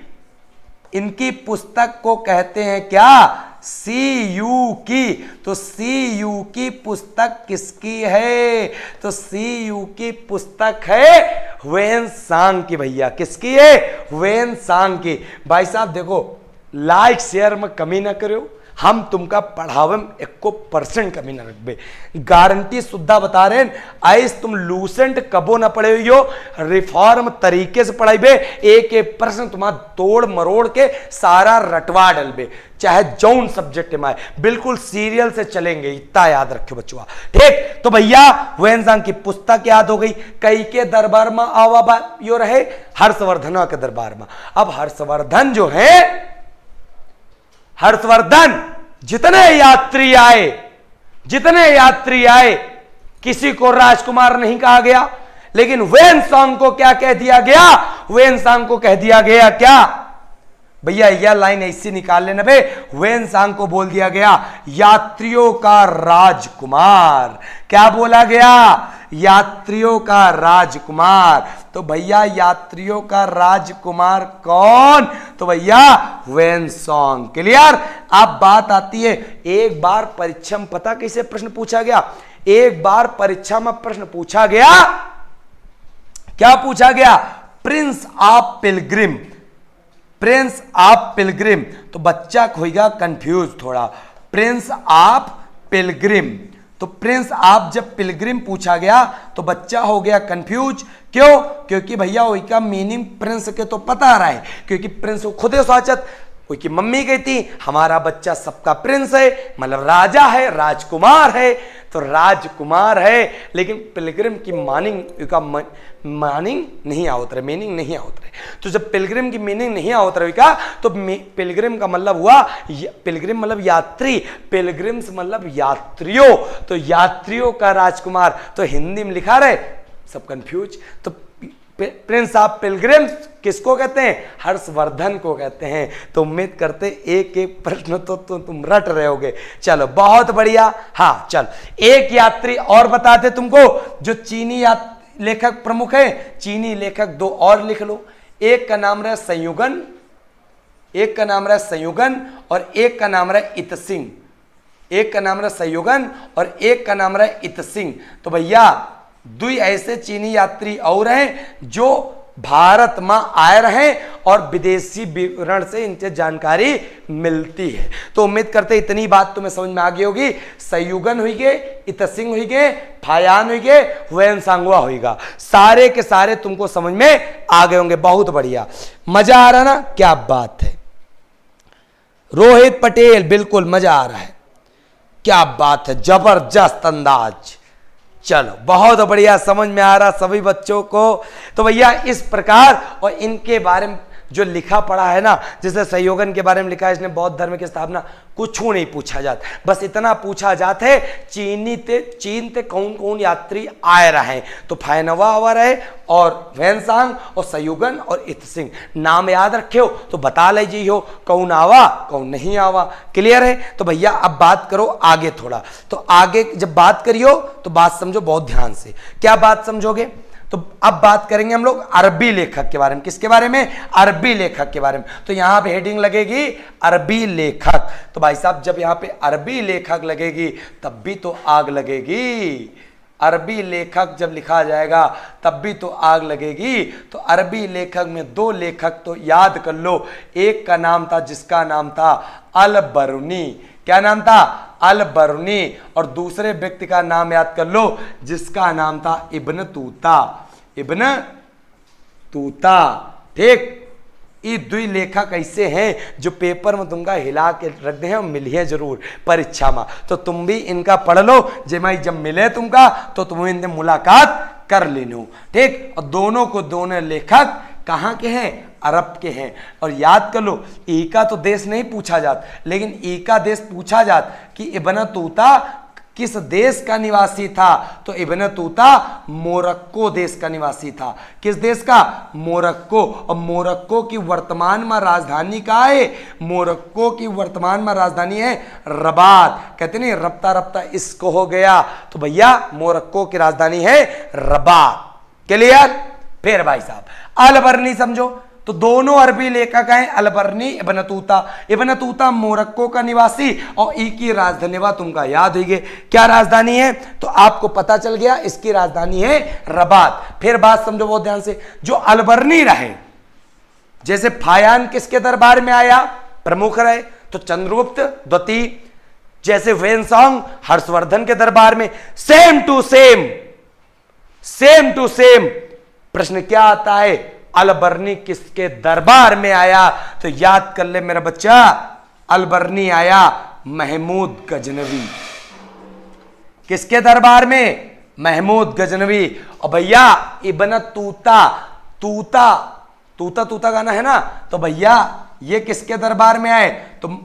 इनकी पुस्तक को कहते हैं क्या? CU की। तो CU की पुस्तक किसकी है? तो CU की पुस्तक है ह्वेन सांग की। भैया किसकी है? ह्वेन सांग की। भाई साहब देखो, लाइक शेयर में कमी ना करो, हम तुमका पढ़ावे में 1% कमी ना रखबे, गारंटी सुद्धा बता रहे हैं। आइस तुम लूसेंट कबो ना पढ़े हो, रिफॉर्म तरीके से पढ़ाइबे, एक एक प्रश्न तुम्हारा तोड़ मरोड़ के सारा रटवा डलबे, चाहे जौन सब्जेक्ट में आए, बिल्कुल सीरियल से चलेंगे, इतना याद रखो बच्चों। ठीक, तो भैया ह्वेन सांग की पुस्तक याद हो गई। कई के दरबार में आवा यो रहे? हर्षवर्धन के दरबार में। अब हर्षवर्धन जो है, हर्षवर्धन जितने यात्री आए किसी को राजकुमार नहीं कहा गया, लेकिन ह्वेन सांग को क्या कह दिया गया? ह्वेन सांग को कह दिया गया क्या? भैया यह लाइन ऐसी निकाल लेना बे, ह्वेन सांग को बोल दिया गया यात्रियों का राजकुमार। क्या बोला गया? यात्रियों का राजकुमार। तो भैया यात्रियों का राजकुमार कौन? तो भैया ह्वेन सांग। क्लियर? अब बात आती है, एक बार परीक्षा में पता कैसे प्रश्न पूछा गया? एक बार परीक्षा में प्रश्न पूछा गया, क्या पूछा गया? Prince of Pilgrim. Prince of Pilgrim. तो बच्चा होगा कंफ्यूज थोड़ा। प्रिंस ऑफ पिलग्रिम, तो प्रिंस ऑफ जब पिलग्रिम पूछा गया तो बच्चा हो गया कंफ्यूज। क्यों? क्योंकि भैया वही का मीनिंग प्रिंस के तो पता आ रहा है, क्योंकि प्रिंस खुद सोचत, की मम्मी कहती हमारा बच्चा सबका प्रिंस है, मतलब राजा है, राजकुमार है, तो राजकुमार है, लेकिन पिलग्रिम की मानिंग नहीं आवत रहे, मीनिंग नहीं आवत रहे। तो जब पिलग्रिम की मीनिंग नहीं आवत रहे का, तो पिलग्रिम का मतलब हुआ, पिलग्रिम मतलब यात्री, पिलग्रिम्स मतलब यात्रियों, तो यात्रियों का राजकुमार। तो हिंदी में लिखा रहे, सब कंफ्यूज। तो प्रिंस ऑफ पिलग्रिम्स किसको कहते हैं? हर्षवर्धन को कहते हैं। तो उम्मीद करते एक एक प्रश्न तो तुम रट रहे होगे। चलो बहुत बढ़िया। हाँ चल, एक यात्री और बताते तुमको, जो चीनी लेखक प्रमुख है, चीनी लेखक दो और लिख लो। एक का नाम रहा संयुगन, एक का नाम रहा संयुगन और एक का नाम रहा इतसिंह। एक का नाम रहा संयुगन और एक का नाम रहा इतसिंह। तो भैया दुई ऐसे चीनी यात्री और हैं जो भारत में आए रहे और विदेशी विवरण से इनसे जानकारी मिलती है। तो उम्मीद करते इतनी बात तुम्हें समझ में आ गई होगी। सयुगन हुई गे, इतसिंग हुई गे, फायान हुई गे, हुएनसांगवा होगा, सारे के सारे तुमको समझ में आ गए होंगे। बहुत बढ़िया, मजा आ रहा ना, क्या बात है। रोहित पटेल, बिल्कुल मजा आ रहा है, क्या बात है, जबरदस्त अंदाज। चलो बहुत बढ़िया, समझ में आ रहा सभी बच्चों को। तो भैया इस प्रकार, और इनके बारे में जो लिखा पड़ा है ना, जैसे संयोगन के बारे में लिखा है, इसने बौद्ध धर्म की स्थापना, कुछ नहीं पूछा जाता, बस इतना पूछा जाता है चीन ते कौन कौन यात्री आए रहे। तो फायनवा आवा रहे और वैनसांग और संयोगन और इतसिंग, नाम याद रखे हो तो बता लीजिए हो कौन आवा कौन नहीं आवा। क्लियर है। तो भैया अब बात करो आगे थोड़ा। तो आगे जब बात करियो तो बात समझो बहुत ध्यान से। क्या बात समझोगे? तो अब बात करेंगे हम लोग अरबी लेखक के बारे में। किसके बारे में? अरबी लेखक के बारे में। तो यहां पे हेडिंग लगेगी अरबी लेखक। तो भाई साहब जब यहां पे अरबी लेखक लगेगी तब भी तो आग लगेगी। अरबी लेखक जब लिखा जाएगा तब भी तो आग लगेगी। तो अरबी लेखक में दो लेखक तो याद कर लो। एक का नाम था, जिसका नाम था अल बरूनी। क्या नाम था? अल बरूनी। और दूसरे व्यक्ति का नाम याद कर लो, जिसका नाम था इब्न तूता। इब्न तूता। ठीक। ये दुई लेखक ऐसे हैं जो पेपर में तुमका हिला के रख दे हैं और मिलिए जरूर परीक्षा में। तो तुम भी इनका पढ़ लो, जब मिले तुमका तो तुम इनसे मुलाकात कर लेनो। ठीक। और दोनों को दोनों लेखक कहाँ के हैं? अरब के हैं। और याद कर लो, ई का तो देश नहीं पूछा जात, लेकिन ई का देश पूछा जात कि इब्न तूता किस देश का निवासी था। तो इब्न तूता मोरक्को देश का निवासी था। किस देश का? मोरक्को। और मोरक्को की वर्तमान में राजधानी का है? मोरक्को की वर्तमान में राजधानी है रबात। कहते नहीं रफ्ता रफ्ता इसको हो गया। तो भैया मोरक्को की राजधानी है रबात। क्लियर? फिर भाई साहब अल बरनी समझो। तो दोनों अरबी लेखक हैं, अल बरनी इब्न तूता। इब्न तूता मोरक्को का निवासी और ई की राजधानी तुमका याद होगी। क्या राजधानी है? तो आपको पता चल गया, इसकी राजधानी है रबात। फिर बात समझो बहुत ध्यान से। जो अल बरनी रहे, जैसे फायान किसके दरबार में आया? प्रमुख रहे, तो चंद्रगुप्त द्वितीय। जैसे वेनसांग हर्षवर्धन के दरबार में। Same to same, same to same. प्रश्न क्या आता है? अल बरनी किसके दरबार में आया? तो याद कर ले मेरा बच्चा, अल बरनी आया महमूद गजनवी। किसके दरबार में? महमूद गजनवी। और भैया इब्न तूता, तूता तूता तूता गाना है ना, तो भैया ये किसके दरबार में आए? तो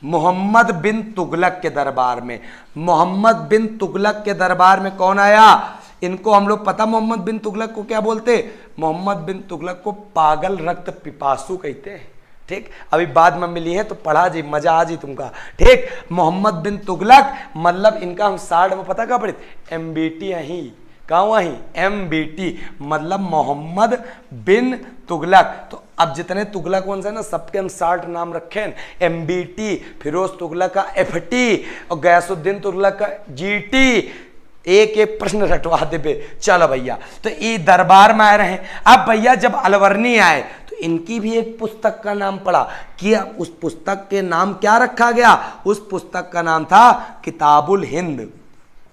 मोहम्मद बिन तुगलक के दरबार में। मोहम्मद बिन तुगलक के दरबार में कौन आया? इनको हम लोग पता मोहम्मद बिन तुगलक को क्या बोलते? मोहम्मद बिन तुगलक को पागल रक्त पिपासु कहते हैं। ठीक। अभी बाद में मिली है तो पढ़ा जी, मजा आ जी तुमका। ठीक। मोहम्मद बिन तुगलक मतलब इनका हम 60 में पता क्या पढ़े? MBT यही कहा वही MBT मतलब मोहम्मद बिन तुगलक। तो अब जितने तुगलक वंश है ना, सबके हम 60 नाम रखे हैं। MBT, फिरोज तुगलक का FT और गयासुद्दीन तुगलक का GT। एक एक प्रश्न रटवा दे। चलो भैया, तो ये दरबार में आए रहे। अब भैया जब अलवर्नी आए तो इनकी भी एक पुस्तक का नाम पढ़ा कि उस पुस्तक के नाम क्या रखा गया? उस पुस्तक का नाम था किताबुल हिंद।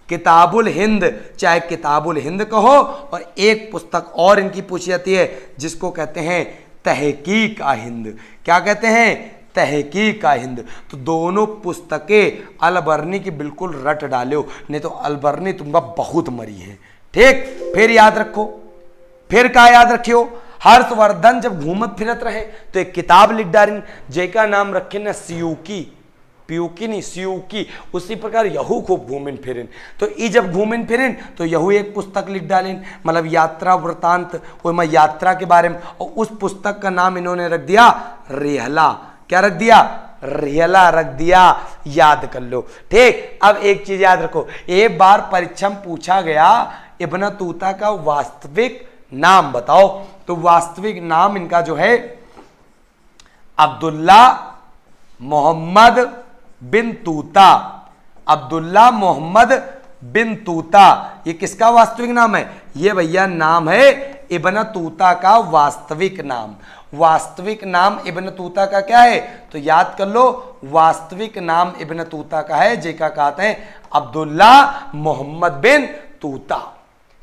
किताबुल हिंद, चाहे किताबुल हिंद कहो। और एक पुस्तक और इनकी पूछी जाती है जिसको कहते हैं तहकीक आ हिंद। क्या कहते हैं? तहकीक आ हिंद। तो दोनों पुस्तकें अल बरनी की बिल्कुल रट डालो, नहीं तो अल बरनी तुमका बहुत मरी है। ठीक। फिर याद रखो, फिर क्या याद रखियो? हर्षवर्धन जब घूमत फिरत रहे तो एक किताब लिख डाली, जैका नाम रखे ना सियूकी। पियूकी नहीं, सियूकी। उसी प्रकार यहू खूब घूमिन फिरिन। तो ई जब घूमिन फिरिन तो यहू एक पुस्तक लिख डालिन, मतलब यात्रा वृतांत, मैं यात्रा के बारे में। और उस पुस्तक का नाम इन्होंने रख दिया रेहला। क्या रख दिया? रेहला रख दिया। याद कर लो। ठीक। अब एक चीज याद रखो, एक बार परीक्षा में पूछा गया इब्न तूता का वास्तविक नाम बताओ। तो वास्तविक नाम इनका जो है अब्दुल्ला मोहम्मद बिन तूता। अब्दुल्ला मोहम्मद बिन तूता, ये किसका वास्तविक नाम है? ये भैया नाम है इब्न तूता का वास्तविक नाम। वास्तविक नाम इब्न तूता का क्या है? तो याद कर लो, वास्तविक नाम इब्न तूता का है, जेका कहते हैं अब्दुल्ला मोहम्मद बिन तूता।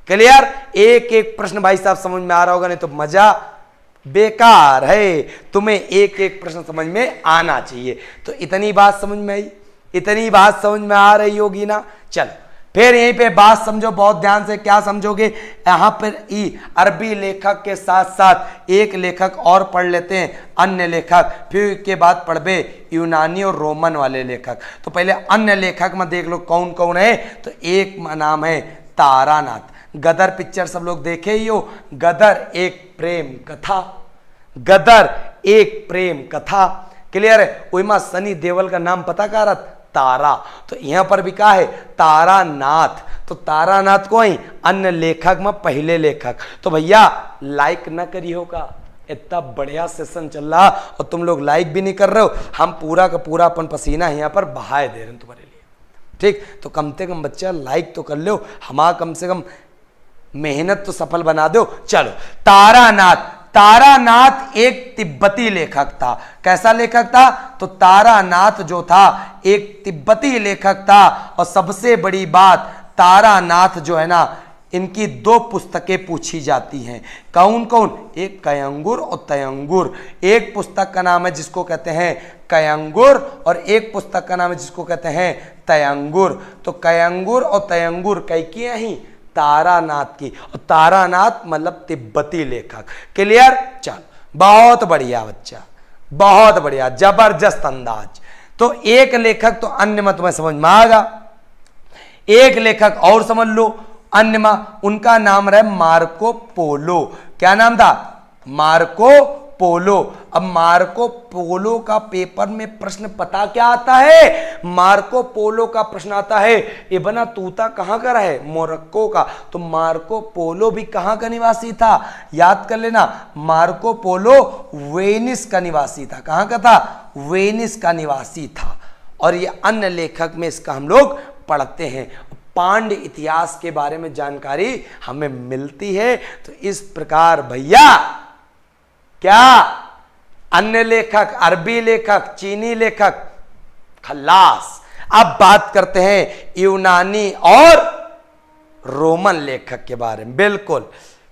क्लियर? एक एक प्रश्न भाई साहब समझ में आ रहा होगा, नहीं तो मजा बेकार है। तुम्हें एक एक प्रश्न समझ में आना चाहिए। तो इतनी बात समझ में आई, इतनी बात समझ में आ रही होगी ना। चलो फिर यहीं पे बात समझो बहुत ध्यान से। क्या समझोगे? यहां पर अरबी लेखक के साथ साथ एक लेखक और पढ़ लेते हैं, अन्य लेखक, फिर के बाद पढ़बे यूनानी और रोमन वाले लेखक। तो पहले अन्य लेखक में देख लो कौन कौन है। तो एक नाम है तारानाथ। गदर पिक्चर सब लोग देखे ही हो। गदर एक प्रेम कथा, गदर एक प्रेम कथा। क्लियर है? वही सनी देओल का नाम पता का रहा? तारा। तो यहां पर भी कहा है तारानाथ। तो तारानाथ को ही अन्य लेखक में पहले लेखक। तो भैया लाइक न करी होगा, इतना बढ़िया सेशन चल रहा और तुम लोग लाइक भी नहीं कर रहे हो। हम पूरा का पूरा अपन पसीना यहाँ पर बहाए दे रहे हैं तुम्हारे लिए। ठीक, तो कम से कम बच्चा लाइक तो कर लो, हमारा कम से कम मेहनत तो सफल बना दो। चलो तारानाथ। तारानाथ एक तिब्बती लेखक था। कैसा लेखक था? तो तारानाथ जो था एक तिब्बती लेखक था। और सबसे बड़ी बात, तारानाथ जो है ना, इनकी दो पुस्तकें पूछी जाती हैं। कौन कौन? एक कयंगुर और तयंगुर। एक पुस्तक का नाम है जिसको कहते हैं कयंगुर, और एक पुस्तक का नाम है जिसको कहते हैं तयंगुर। तो कयंगुर और तयंगुर कैकी ही तारानाथ की। और तारानाथ मतलब तिब्बती लेखक। क्लियर? चल बहुत बढ़िया बच्चा, बहुत बढ़िया, जबरदस्त अंदाज। तो एक लेखक तो अन्य मत में समझ में आएगा। एक लेखक और समझ लो अन्य में, उनका नाम रहा मार्को पोलो। क्या नाम था? Marco Polo. अब मार्को पोलो का पेपर में प्रश्न पता क्या आता है? मार्को पोलो का प्रश्न आता है इब्न तूता कहां का है? मोरक्को का। तो मार्को पोलो भी कहां का निवासी था? याद कर लेना, मार्को पोलो वेनिस का निवासी था। कहां का था? वेनिस का निवासी था। और ये अन्य लेखक में इसका हम लोग पढ़ते हैं। पांड्य इतिहास के बारे में जानकारी हमें मिलती है। तो इस प्रकार भैया क्या अन्य लेखक, अरबी लेखक, चीनी लेखक, खल्लास। अब बात करते हैं यूनानी और रोमन लेखक के बारे में। बिल्कुल,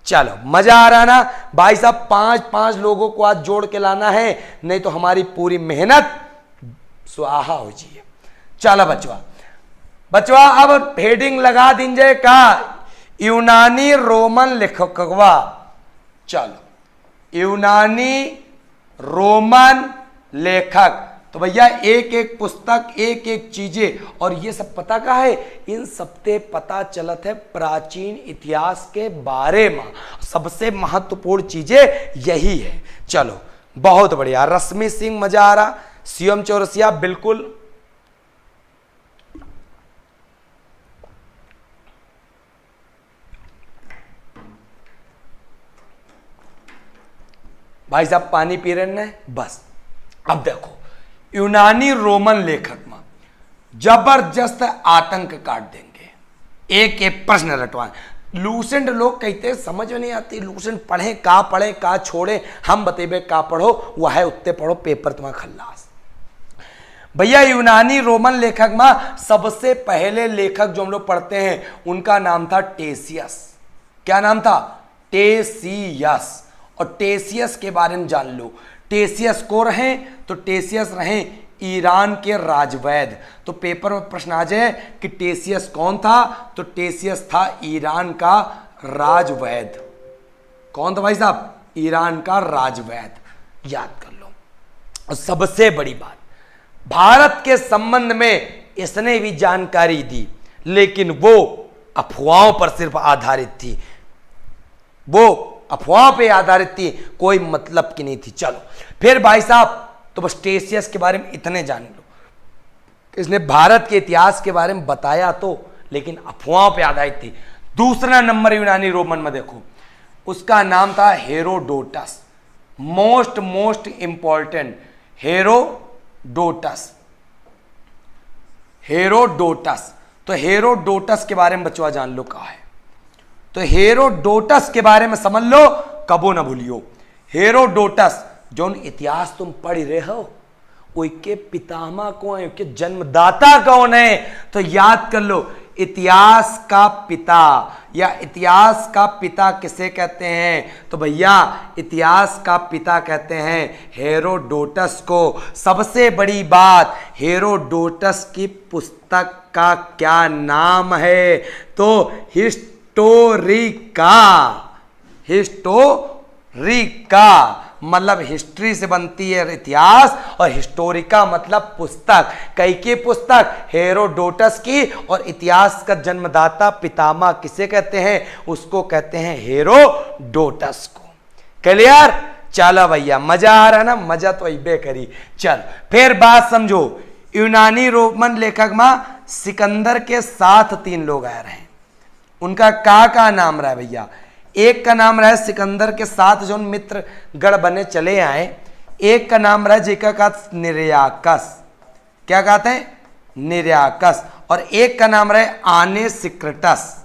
चलो मजा आ रहा ना भाई साहब? 5-5 लोगों को आज जोड़ के लाना है, नहीं तो हमारी पूरी मेहनत स्वाहा हो जाए। चलो बचवा अब हेडिंग लगा दीजिए का यूनानी रोमन लेखकवा। चलो यूनानी रोमन लेखक। तो भैया एक एक पुस्तक, एक एक चीजें, और ये सब पता का है? इन सबसे पता चलत है प्राचीन इतिहास के बारे में। सबसे महत्वपूर्ण चीजें यही है। चलो बहुत बढ़िया। रश्मि सिंह मजा आ रहा, सीएम चौरसिया बिल्कुल। भाई साहब पानी पी रहे हैं बस। अब देखो यूनानी रोमन लेखक में जबरदस्त आतंक काट देंगे। एक एक प्रश्न रटवा। लूसेंट लोग कहते हैं समझ में नहीं आती, लूसेंट पढ़े का छोड़े। हम बतेबे का पढ़ो, वह है उत्ते पढ़ो, पेपर तुम्हारा खल्लास। भैया यूनानी रोमन लेखक में सबसे पहले लेखक जो हम लोग पढ़ते हैं उनका नाम था टेसियस। क्या नाम था? टेसियस। और टेसियस के बारे में जान लो। टेसियस को रहे तो टेसियस रहे ईरान के राजवैद। तो पेपर में प्रश्न आ जाए कि टेसियस कौन था? तो टेसियस था ईरान का राजवैद। कौन था भाई साहब? ईरान का राजवैद। याद कर लो। और सबसे बड़ी बात, भारत के संबंध में इसने भी जानकारी दी, लेकिन वो अफवाहों पर सिर्फ आधारित थी। वो अफवाह पे आधारित थी, कोई मतलब की नहीं थी। चलो फिर भाई साहब, तो बस टेसियस के बारे में इतने जान लो। इसने भारत के इतिहास के बारे में बताया तो, लेकिन अफवाह पे आधारित थी। दूसरा नंबर यूनानी रोमन में देखो, उसका नाम था हेरोडोटस। Most important, Herodotus. तो हेरोडोटस के बारे में बच्चों जान लो कहा है। तो हेरोडोटस के बारे में समझ लो, कबो ना भूलियो। हेरोडोटस जो इतिहास तुम पढ़ रहे हो, उसके पितामह कौन है, उसके जन्मदाता कौन है, तो याद कर लो। इतिहास का पिता या इतिहास का पिता किसे कहते हैं, तो भैया इतिहास का पिता कहते हैं हेरोडोटस को। सबसे बड़ी बात, हेरोडोटस की पुस्तक का क्या नाम है, तो हिस्टोरिका। हिस्टोरिका मतलब हिस्ट्री से बनती है इतिहास, और हिस्टोरिका मतलब पुस्तक। कई की पुस्तक हेरोडोटस की, और इतिहास का जन्मदाता पितामह किसे कहते हैं, उसको कहते हैं हेरोडोटस को। क्लियर? चलो भैया, मजा आ रहा ना, मजा तो इबे करी। चल फिर बात समझो। यूनानी रोमन लेखक में सिकंदर के साथ 3 लोग आए रहे, उनका का नाम रहा है भैया। एक का नाम रहा सिकंदर के साथ जो मित्र गढ़ बने चले आए, एक का नाम रहा जेका का निर्याकस, क्या कहते हैं, निर्याकस, और एक का नाम रहा आने सिक्रटस।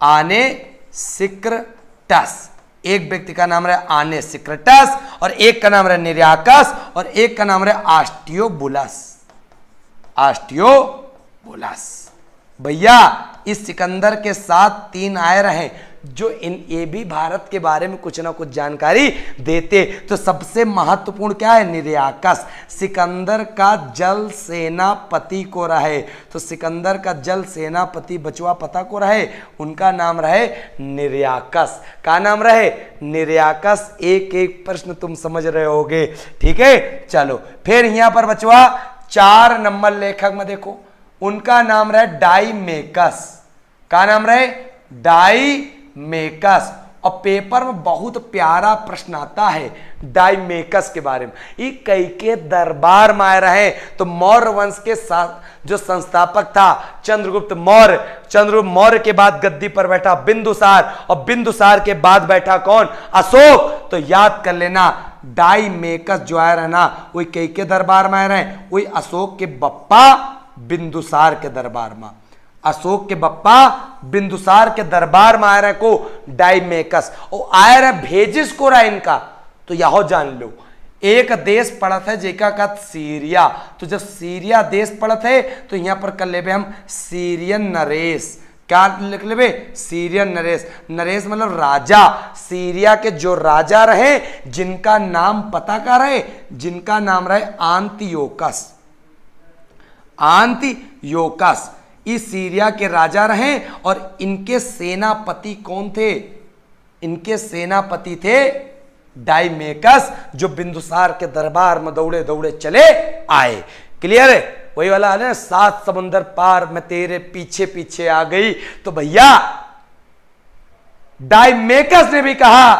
आने सिक्रटस, एक व्यक्ति का नाम रहा आने सिक्रटस, और एक का नाम रहा निर्याकस, और एक का नाम रहा आस्टियोबुलस। आस्टियोबुलस भैया इस सिकंदर के साथ 3 आए रहे, जो ये भी भारत के बारे में कुछ ना कुछ जानकारी देते। तो सबसे महत्वपूर्ण क्या है, निर्याकस। सिकंदर का जल सेनापति को रहे, तो सिकंदर का जल सेनापति बचवा पता को रहे, उनका नाम रहे निर्याकस। का नाम रहे, निर्याकस। एक एक प्रश्न तुम समझ रहे होगे, ठीक है। चलो फिर यहां पर बचवा 4 नंबर लेखक में देखो, उनका नाम रहे डाइमेकस। का नाम रहे, डाइमेकस। और पेपर में बहुत प्यारा प्रश्न आता है डाइमेकस के बारे में। ये कई के दरबार में आए रहे, तो मौर्य वंश के जो संस्थापक था चंद्रगुप्त मौर्य, चंद्रगुप्त मौर्य के बाद गद्दी पर बैठा बिंदुसार, और बिंदुसार के बाद बैठा कौन, अशोक। तो याद कर लेना, डाइमेकस जो आए रहे ना, वही कई के दरबार में आए रहे, वही अशोक के बप्पा बिंदुसार के दरबार में। अशोक के बप्पा बिंदुसार के दरबार में आए रहे को डाइमेकस, और आए रहे भेजिस को रहा इनका। तो यह जान लो, एक देश पड़त है जेका का सीरिया। तो जब सीरिया देश पड़त है, तो यहां पर कर लेबे हम सीरियन नरेश। क्या लिख लेबे, सीरियन नरेश। नरेश मतलब राजा। सीरिया के जो राजा रहे, जिनका नाम पता का रहे, जिनका नाम रहे आंतियोकस। आंतियोकस इस सीरिया के राजा रहे, और इनके सेनापति कौन थे, इनके सेनापति थे डाइमेकस, जो बिंदुसार के दरबार में दौड़े दौड़े चले आए। क्लियर है? वही वाला है ना, 7 समुंदर पार मैं तेरे पीछे पीछे आ गई। तो भैया डाइमेकस ने भी कहा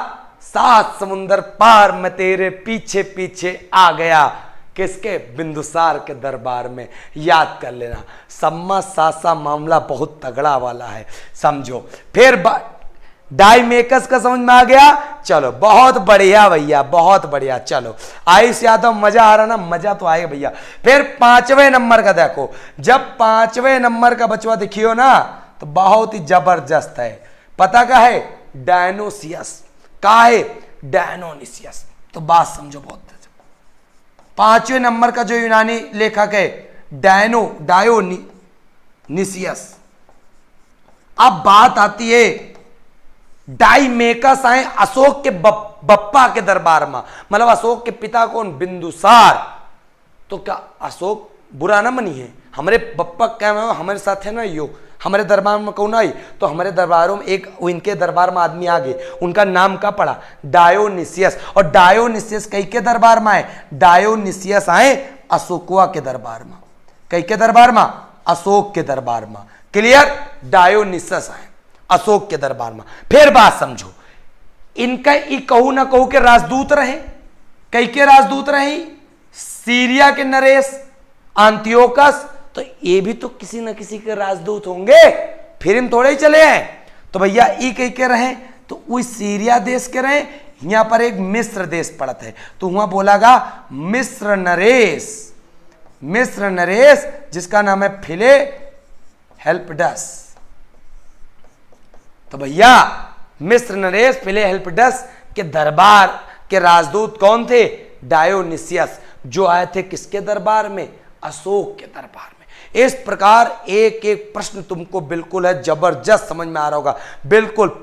7 समुंदर पार मैं तेरे पीछे पीछे आ गया। किसके, बिंदुसार के दरबार में। याद कर लेना, सम्मा सासा मामला बहुत तगड़ा वाला है, समझो। फिर डाइमेकस का समझ में आ गया। चलो बहुत बढ़िया भैया, बहुत बढ़िया। चलो आयुष यादव, मजा आ रहा ना, मजा तो आएगा भैया। फिर 5वें नंबर का देखो, जब 5वें नंबर का बचवा दिखियो ना, तो बहुत ही जबरदस्त है। पता का है, डायनोसियस। का है, डायनोनिसियस। तो बात समझो बहुत। 5वें नंबर का जो यूनानी लेखक है डायोनिसियस। अब बात आती है, डाइमेकस आए अशोक के बप्पा के दरबार में, मतलब अशोक के पिता कौन, बिंदुसार। तो क्या अशोक बुरा ना मनी है, हमारे बप्पा क्या हमारे साथ है ना, यो हमारे दरबार में कौन आई, तो हमारे दरबारों में एक इनके दरबार में आदमी आ गए, उनका नाम का पड़ा डायोनिसियस। और डायोनिसियस कई के दरबार में आए, डायोनिसियस आए अशोकवा के दरबार में। कई के दरबार में, अशोक के दरबार में। क्लियर? डायोनिसियस आए अशोक के दरबार में। फिर बात समझो, इनका कहू ना कहू के राजदूत रहे। कई के राजदूत रहे, सीरिया के नरेश आंतियोकस। तो ये भी तो किसी न किसी के राजदूत होंगे, फिर हम थोड़े ही चले आए। तो भैया ई कई के रहे, तो वही सीरिया देश के रहे। यहां पर एक मिस्र देश पड़ता है, तो वहां बोलागा मिस्र नरेश। मिस्र नरेश जिसका नाम है हेल्प्ड अस। तो भैया मिस्र नरेश फिलेहेल्पिडस के दरबार के राजदूत कौन थे? डायोनिसियस, जो आए थे किसके दरबार में? अशोक के दरबार में। इस प्रकार एक एक प्रश्न तुमको बिल्कुल है जबरदस्त समझ में आ रहा होगा। बिल्कुल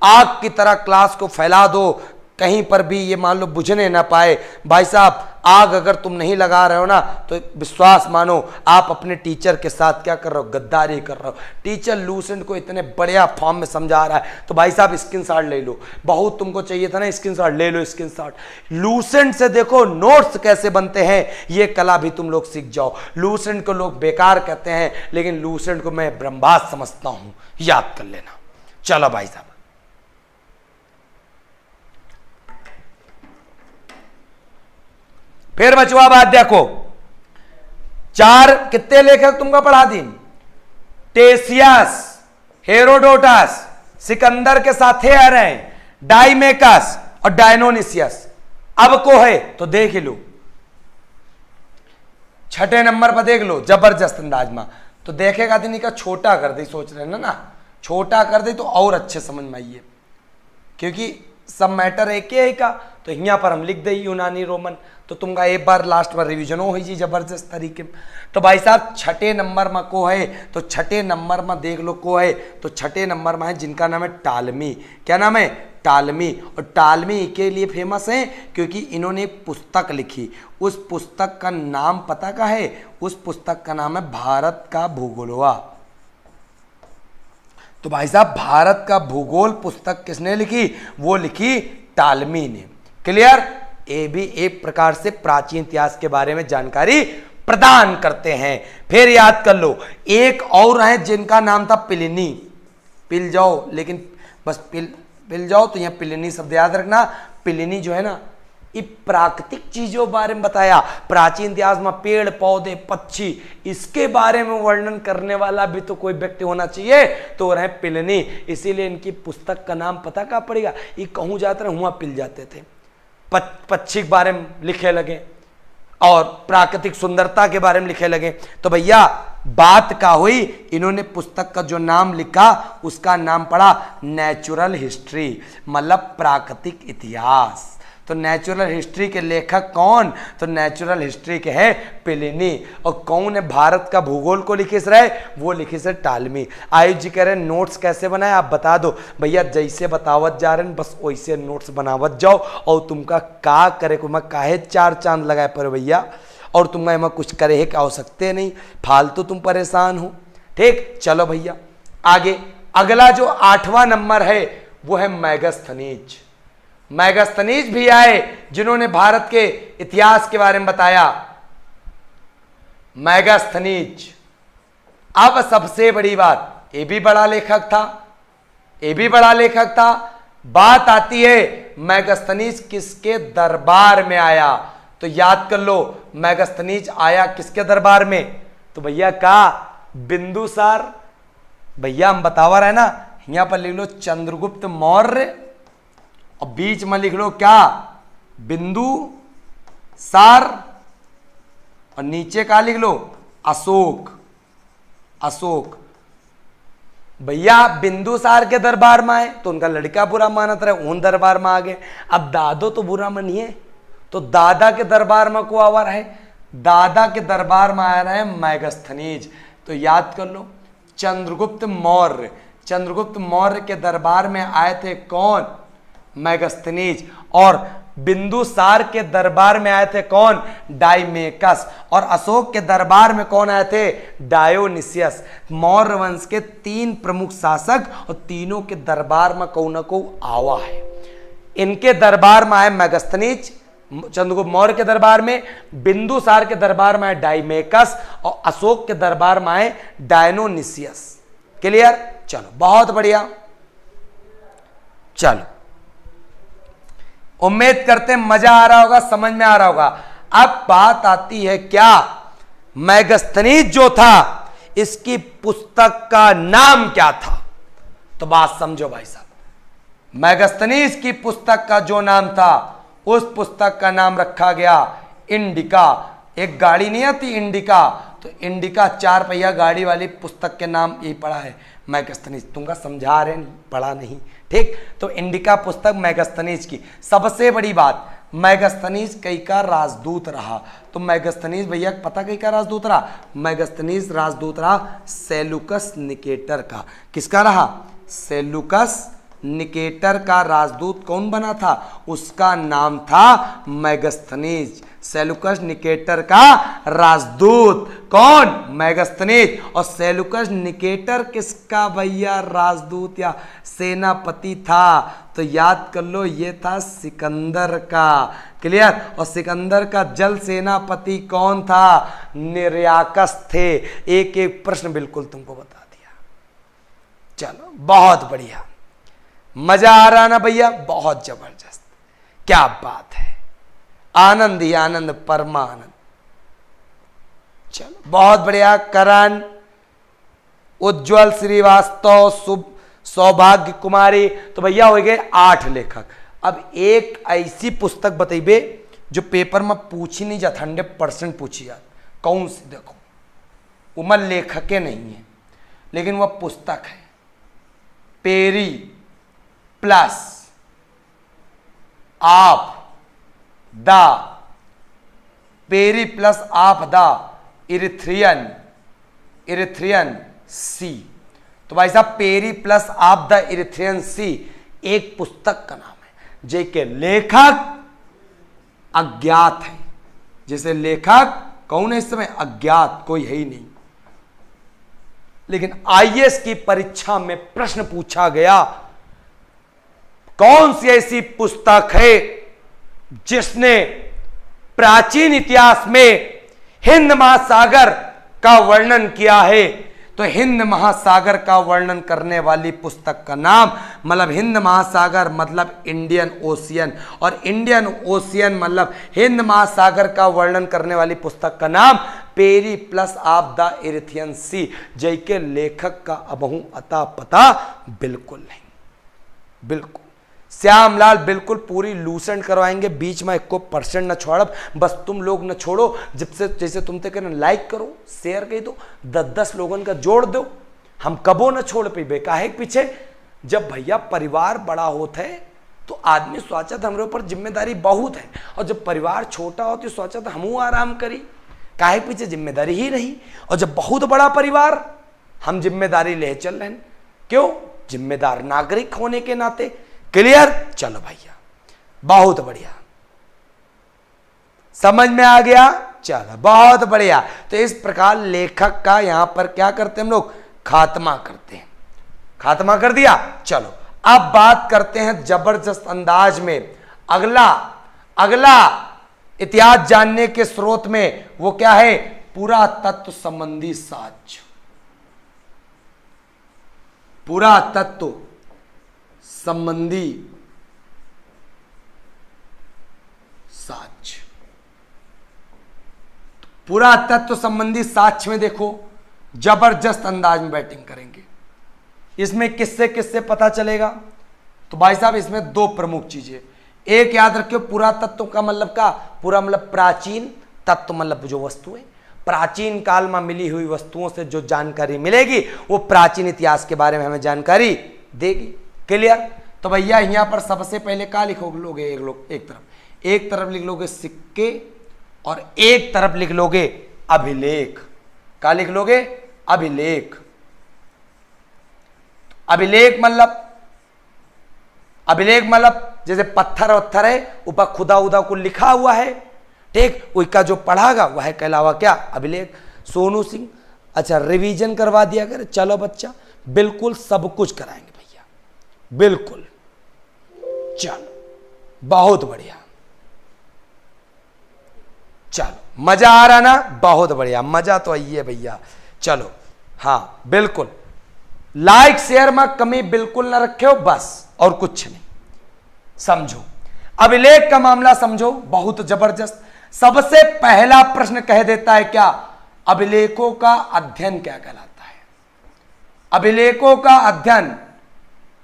आग की तरह क्लास को फैला दो, कहीं पर भी ये मान लो बुझने ना पाए। भाई साहब आग अगर तुम नहीं लगा रहे हो ना तो विश्वास मानो आप अपने टीचर के साथ क्या कर रहे हो? गद्दारी कर रहे हो। टीचर लूसेंट को इतने बढ़िया फॉर्म में समझा रहा है तो भाई साहब स्क्रीनशॉट ले लो। बहुत तुमको चाहिए था ना स्क्रीनशॉट, ले लो स्क्रीनशॉट। लूसेंट से देखो नोट्स कैसे बनते हैं, ये कला भी तुम लोग सीख जाओ। लूसेंट को लोग बेकार कहते हैं लेकिन लूसेंट को मैं ब्रह्मास्त्र समझता हूं, याद कर लेना। चलो भाई साहब फिर बचवा बात देखो, चार कितने लेखक तुमको पढ़ा दी? टेसियस, हेरोडोटस, सिकंदर के साथ आ रहे हैं, डाइमेकस और डायनोनिसियस। अब को है तो देख लो, छठे नंबर पर देख लो, जबरदस्त अंदाज में। तो देखेगा दिन का छोटा कर दे, सोच रहे ना छोटा कर दे तो और अच्छे समझ में आइए, क्योंकि सब मैटर एक ही का। तो यहाँ पर हम लिख दे यूनानी रोमन, तो तुमका एक बार लास्ट में रिवीजन हो जी जबरदस्त तरीके में। तो भाई साहब छठे नंबर में को है, तो छठे नंबर में देख लो को है, तो छठे नंबर में है जिनका नाम है टालमी। क्या नाम है? टालमी। और टालमी के लिए फेमस है क्योंकि इन्होंने एक पुस्तक लिखी। उस पुस्तक का नाम पता का है? उस पुस्तक का नाम है भारत का भूगोलवा। तो भाई साहब भारत का भूगोल पुस्तक किसने लिखी? वो लिखी टालमी ने। क्लियर? ये भी एक प्रकार से प्राचीन इतिहास के बारे में जानकारी प्रदान करते हैं। फिर याद कर लो एक और है जिनका नाम था पिलिनी। पिल जाओ, लेकिन बस पिल जाओ तो यहाँ पिलिनी शब्द याद रखना। पिलिनी जो है ना ये प्राकृतिक चीजों बारे में बताया। प्राचीन इतिहास में पेड़ पौधे पक्षी इसके बारे में वर्णन करने वाला भी तो कोई व्यक्ति होना चाहिए, तो रहे पिलिनी। इसीलिए इनकी पुस्तक का नाम पता क्या पड़ेगा? ये कहूँ जाते रहे हुआ पिल जाते थे, पक्षी के बारे में लिखे लगे और प्राकृतिक सुंदरता के बारे में लिखे लगे। तो भैया बात का हुई, इन्होंने पुस्तक का जो नाम लिखा उसका नाम पड़ा नेचुरल हिस्ट्री, मतलब प्राकृतिक इतिहास। तो नेचुरल हिस्ट्री के लेखक कौन? तो नेचुरल हिस्ट्री के है पिलिनी। और कौन है भारत का भूगोल को लिखिस रहे? वो लिखिस है टालमी। आयुष जी कह रहे हैं नोट्स कैसे बनाए आप बता दो। भैया जैसे बतावत जा रहे हैं बस वैसे नोट्स बनावत जाओ। और तुमका का करे को मैं काहे चार चांद लगाए पर भैया, और तुमका एमा कुछ करे है क्या हो सकते नहीं, फालतू तुम परेशान हो। ठीक, चलो भैया आगे। अगला जो 8वां नंबर है वो है मैगस्थनीज। मैगस्थनीज भी आए जिन्होंने भारत के इतिहास के बारे में बताया। मैगस्थनीज। अब सबसे बड़ी बात, ये भी बड़ा लेखक था, ये भी बड़ा लेखक था। बात आती है मैगस्थनीज किसके दरबार में आया? तो याद कर लो मैगस्थनीज आया किसके दरबार में? तो भैया का बिंदुसार। भैया हम बतावा रहे ना, यहां पर लिख लो चंद्रगुप्त मौर्य और बीच में लिख लो क्या? बिंदु सार, और नीचे का लिख लो अशोक। अशोक भैया बिंदुसार के दरबार में आए तो उनका लड़का बुरा मानत रहे, उन दरबार में आ गए। अब दादो तो बुरा मानिए, तो दादा के दरबार में को आवा रहे? दादा के दरबार में आ रहे हैं मैगस्थनीज। तो याद कर लो चंद्रगुप्त मौर्य। चंद्रगुप्त मौर्य के दरबार में आए थे कौन? मैगस्थनीज। और बिंदुसार के दरबार में आए थे कौन? डाइमेकस। और अशोक के दरबार में कौन आए थे? डायोनिसियस। मौर्य वंश के 3 प्रमुख शासक और तीनों के दरबार में कौ न को आवा है। इनके दरबार में आए मैगस्थनीज, चंद्रगुप्त मौर्य के दरबार में, बिंदुसार के दरबार में आए डाइमेकस और अशोक के दरबार में आए डायनोनिसियस। क्लियर? चलो बहुत बढ़िया। चलो उम्मीद करते हैं मजा आ रहा होगा, समझ में आ रहा होगा। अब बात आती है क्या? मैगस्थनीज जो था इसकी पुस्तक का नाम क्या था? तो बात समझो भाई साहब। मैगस्थनीज की पुस्तक का जो नाम था उस पुस्तक का नाम रखा गया इंडिका। एक गाड़ी नहीं आती इंडिका, तो इंडिका 4 पहिया गाड़ी वाली पुस्तक के नाम यही पढ़ा है, मैगस्थनीज। तुमका समझा रहे नहीं, पढ़ा नहीं, ठीक। तो इंडिका पुस्तक मैगस्थनीज की। सबसे बड़ी बात, मैगस्थनीज कई का राजदूत रहा। तो मैगस्थनीज भैया पता कई का राजदूत रहा? मैगस्थनीज राजदूत रहा सेलुकस निकेटर का। किसका रहा? सेलुकस निकेटर का राजदूत कौन बना था? उसका नाम था मैगस्थनीज। सेलुकस निकेटर का राजदूत कौन? मैगस्थनीज। और सेलुकस निकेटर किसका भैया राजदूत या सेनापति था? तो याद कर लो, ये था सिकंदर का। क्लियर? और सिकंदर का जल सेनापति कौन था? निर्याकस थे। एक एक प्रश्न बिल्कुल तुमको बता दिया। चलो बहुत बढ़िया, मजा आ रहा ना भैया? बहुत जबरदस्त, क्या बात है, आनंद ही आनंद, परमानंद। चलो बहुत बढ़िया। करण, उज्जवल श्रीवास्तव, शुभ सौभाग्य कुमारी, तो भैया हो गए 8 लेखक। अब एक ऐसी पुस्तक बताइए जो पेपर में पूछी नहीं जाता, 100% पूछी जाती। कौन सी? देखो, उमर लेखक नहीं है, लेकिन वह पुस्तक है। पेरी प्लस आप द, पेरी प्लस आप द इरिथ्रियन सी। तो भाई साहब, पेरी प्लस आप द इरिथ्रियन सी एक पुस्तक का नाम है, जिसके लेखक अज्ञात है। जैसे लेखक कौन है इस समय? अज्ञात, कोई है ही नहीं। लेकिन आईएएस की परीक्षा में प्रश्न पूछा गया, कौन सी ऐसी पुस्तक है जिसने प्राचीन इतिहास में हिंद महासागर का वर्णन किया है? तो हिंद महासागर का वर्णन करने वाली पुस्तक का नाम, मतलब हिंद महासागर मतलब इंडियन ओशियन, और इंडियन ओशियन मतलब हिंद महासागर का वर्णन करने वाली पुस्तक का नाम Periplus of the Erythraean Sea. जय के लेखक का अबहू अता पता बिल्कुल नहीं। बिल्कुल श्यामलाल बिल्कुल पूरी लूसेंट करवाएंगे, बीच में 1% न छोड़ब। बस तुम लोग न छोड़ो, जब से जैसे तुम ते कहना लाइक करो, शेयर कर दो, 10-10 लोगन का जोड़ दो। हम कबो न छोड़ पे काहे के पीछे? जब भैया परिवार बड़ा होता है तो आदमी सोचत हमारे ऊपर जिम्मेदारी बहुत है, और जब परिवार छोटा हो तो सोचत हमू आराम करी। काहे पीछे? जिम्मेदारी ही रही। और जब बहुत बड़ा परिवार, हम जिम्मेदारी ले चल रहे हैं। क्यों? जिम्मेदार नागरिक होने के नाते। क्लियर? चलो भैया बहुत बढ़िया, समझ में आ गया? चलो बहुत बढ़िया। तो इस प्रकार लेखक का यहां पर क्या करते हैं हम लोग? खात्मा करते हैं। खात्मा कर दिया। चलो अब बात करते हैं जबरदस्त अंदाज में अगला इतिहास जानने के स्रोत में। वो क्या है? पुरातत्व संबंधी साक्ष्य। पुरातत्व संबंधी साक्ष्य। पुरातत्व संबंधी साक्ष्य में देखो जबरदस्त अंदाज में बैटिंग करेंगे। इसमें किससे किससे पता चलेगा? तो भाई साहब इसमें 2 प्रमुख चीजें। एक याद रखियो, पुरातत्व का मतलब का पूरा मतलब प्राचीन, तत्व मतलब जो वस्तुएं, प्राचीन काल में मिली हुई वस्तुओं से जो जानकारी मिलेगी वो प्राचीन इतिहास के बारे में हमें जानकारी देगी। क्लियर? तो भैया यहां पर सबसे पहले क्या लिखोगे? एक तरफ लिख लोगे सिक्के और एक तरफ लिख लोगे अभिलेख। क्या लिख लोगे? अभिलेख। अभिलेख मतलब जैसे पत्थर वत्थर है, ऊपर खुदा उदा को लिखा हुआ है, ठीक, उसका जो पढ़ागा वह कहलावा क्या? अभिलेख। सोनू सिंह, अच्छा रिवीजन करवा दिया कर। चलो बच्चा, बिल्कुल सब कुछ कराएंगे भैया, बिल्कुल। चलो बहुत बढ़िया, चलो मजा आ रहा ना? बहुत बढ़िया, मजा तो आई है भैया। चलो हाँ बिल्कुल, लाइक शेयर में कमी बिल्कुल ना रखे, बस और कुछ नहीं। समझो अभिलेख का मामला, समझो बहुत जबरदस्त। सबसे पहला प्रश्न कह देता है क्या? अभिलेखों का अध्ययन क्या कहलाता है? अभिलेखों का अध्ययन,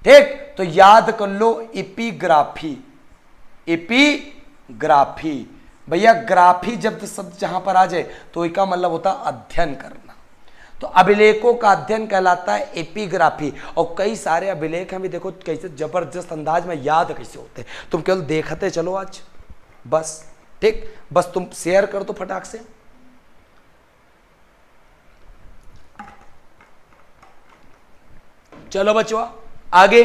ठीक, तो याद कर लो एपिग्राफी। एपिग्राफी भैया ग्राफी जब शब्द जहां पर आ जाए तो इसका मतलब होता है अध्ययन करना। तो अभिलेखों का अध्ययन कहलाता है एपिग्राफी। और कई सारे अभिलेख हैं भी, देखो कैसे जबरदस्त अंदाज में याद कैसे होते हैं। तुम केवल देखते चलो आज बस, ठीक, बस तुम शेयर कर दो फटाक से। चलो बच्चों आगे,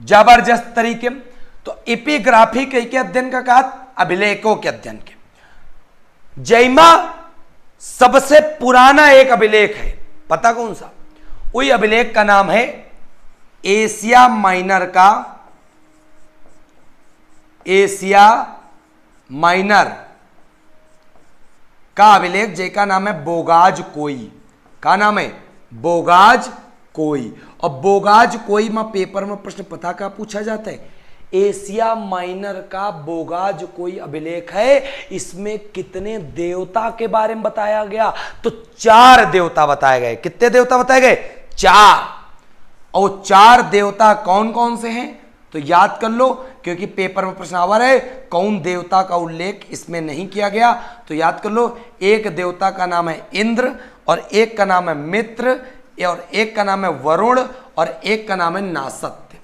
जबरदस्त तरीके। तो एपिग्राफी के अध्ययन का कहा, अभिलेखों के अध्ययन के। जैमा सबसे पुराना एक अभिलेख है, पता कौन सा? वही अभिलेख का नाम है एशिया माइनर का, एशिया माइनर का अभिलेख, जिसका नाम है बोगाज कोई। का नाम है? बोगाज कोई। और बोगाज कोई में पेपर में प्रश्न पता का पूछा जाता है, एशिया माइनर का बोगाज कोई अभिलेख है, इसमें कितने देवता के बारे में बताया गया? तो 4 देवता बताए गए। कितने देवता बताए गए? 4। और 4 देवता कौन कौन से हैं तो याद कर लो, क्योंकि पेपर में प्रश्न आवर है कौन देवता का उल्लेख इसमें नहीं किया गया। तो याद कर लो, एक देवता का नाम है इंद्र, और एक का नाम है मित्र, और एक का नाम है वरुण, और एक का नाम है नासत्य।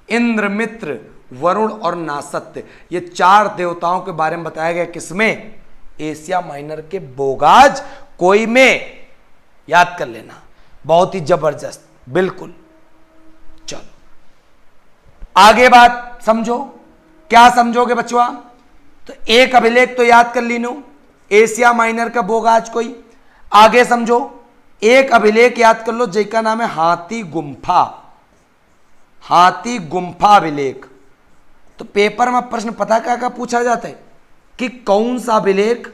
इंद्र, मित्र, वरुण और नासत्य, ये 4 देवताओं के बारे में बताया गया। किसमें? एशिया माइनर के बोगाज कोई में। याद कर लेना, बहुत ही जबरदस्त, बिल्कुल। चलो आगे बात समझो। क्या समझोगे बच्चों? तो एक अभिलेख तो याद कर लीनो, एशिया माइनर का बोगाज कोई। आगे समझो, एक अभिलेख याद कर लो जिसका नाम है हाथी गुम्फा, हाथी गुम्फा अभिलेख। तो पेपर में प्रश्न पता क्या पूछा जाता है कि कौन सा अभिलेख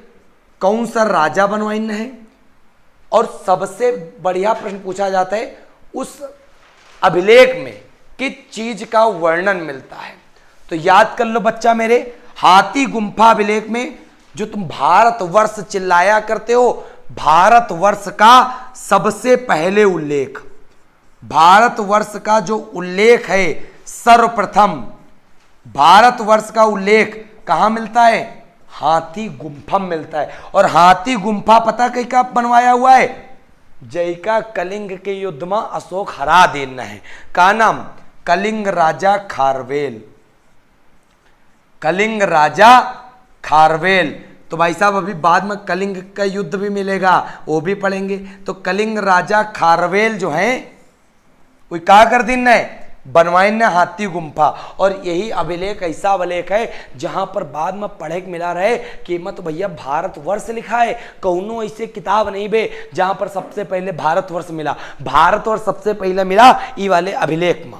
कौन सा राजा बनवाइन है, और सबसे बढ़िया प्रश्न पूछा जाता है उस अभिलेख में किस चीज का वर्णन मिलता है। तो याद कर लो बच्चा मेरे, हाथी गुम्फा अभिलेख में जो तुम भारतवर्ष चिल्लाया करते हो, भारतवर्ष का सबसे पहले उल्लेख, भारतवर्ष का जो उल्लेख है सर्वप्रथम, भारतवर्ष का उल्लेख कहां मिलता है? हाथी गुम्फा मिलता है। और हाथी गुम्फा पता कहीं का बनवाया हुआ है? जयका कलिंग के युद्ध में अशोक हरा देना है। का नाम? कलिंग राजा खारवेल, कलिंग राजा खारवेल। तो भाई साहब अभी बाद में कलिंग का युद्ध भी मिलेगा, वो भी पढ़ेंगे। तो कलिंग राजा खारवेल जो है वो क्या कर दिन है? बनवाइन ने हाथी गुम्फा। और यही अभिलेख ऐसा अभिलेख है जहां पर बाद में पढ़े मिला रहे कि मत भैया भारतवर्ष लिखा है, कौनो ऐसे किताब नहीं बे जहां पर सबसे पहले भारतवर्ष मिला। भारतवर्ष सबसे पहले मिला ई वाले अभिलेख में।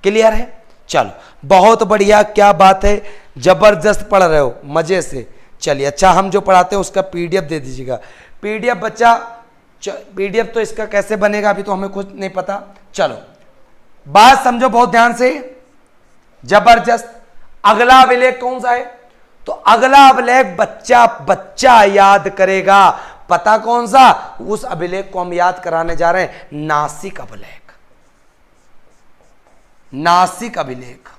क्लियर है? चलो बहुत बढ़िया, क्या बात है, जबरदस्त पढ़ रहे हो मजे से। चलिए अच्छा, हम जो पढ़ाते हैं उसका पीडीएफ दे दीजिएगा। पीडीएफ बच्चा, पीडीएफ तो इसका कैसे बनेगा अभी तो हमें कुछ नहीं पता। चलो बात समझो बहुत ध्यान से, जबरदस्त। अगला अभिलेख कौन सा है? तो अगला अभिलेख बच्चा बच्चा याद करेगा। पता कौन सा? उस अभिलेख को हम याद कराने जा रहे हैं, नासिक अभिलेख, नासिक अभिलेख।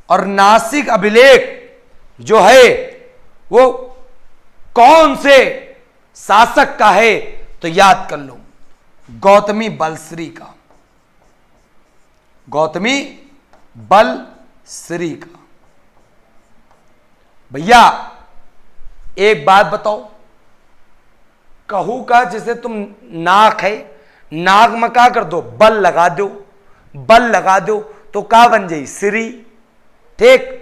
और नासिक अभिलेख जो है वो कौन से शासक का है? तो याद कर लो, गौतमी बलश्री का, गौतमी बलश्री का। भैया एक बात बताओ, कहू का जैसे तुम नाक है, नाक में क्या कर दो? बल लगा दो, बल लगा दो तो क्या बन जाई? श्री। ठीक,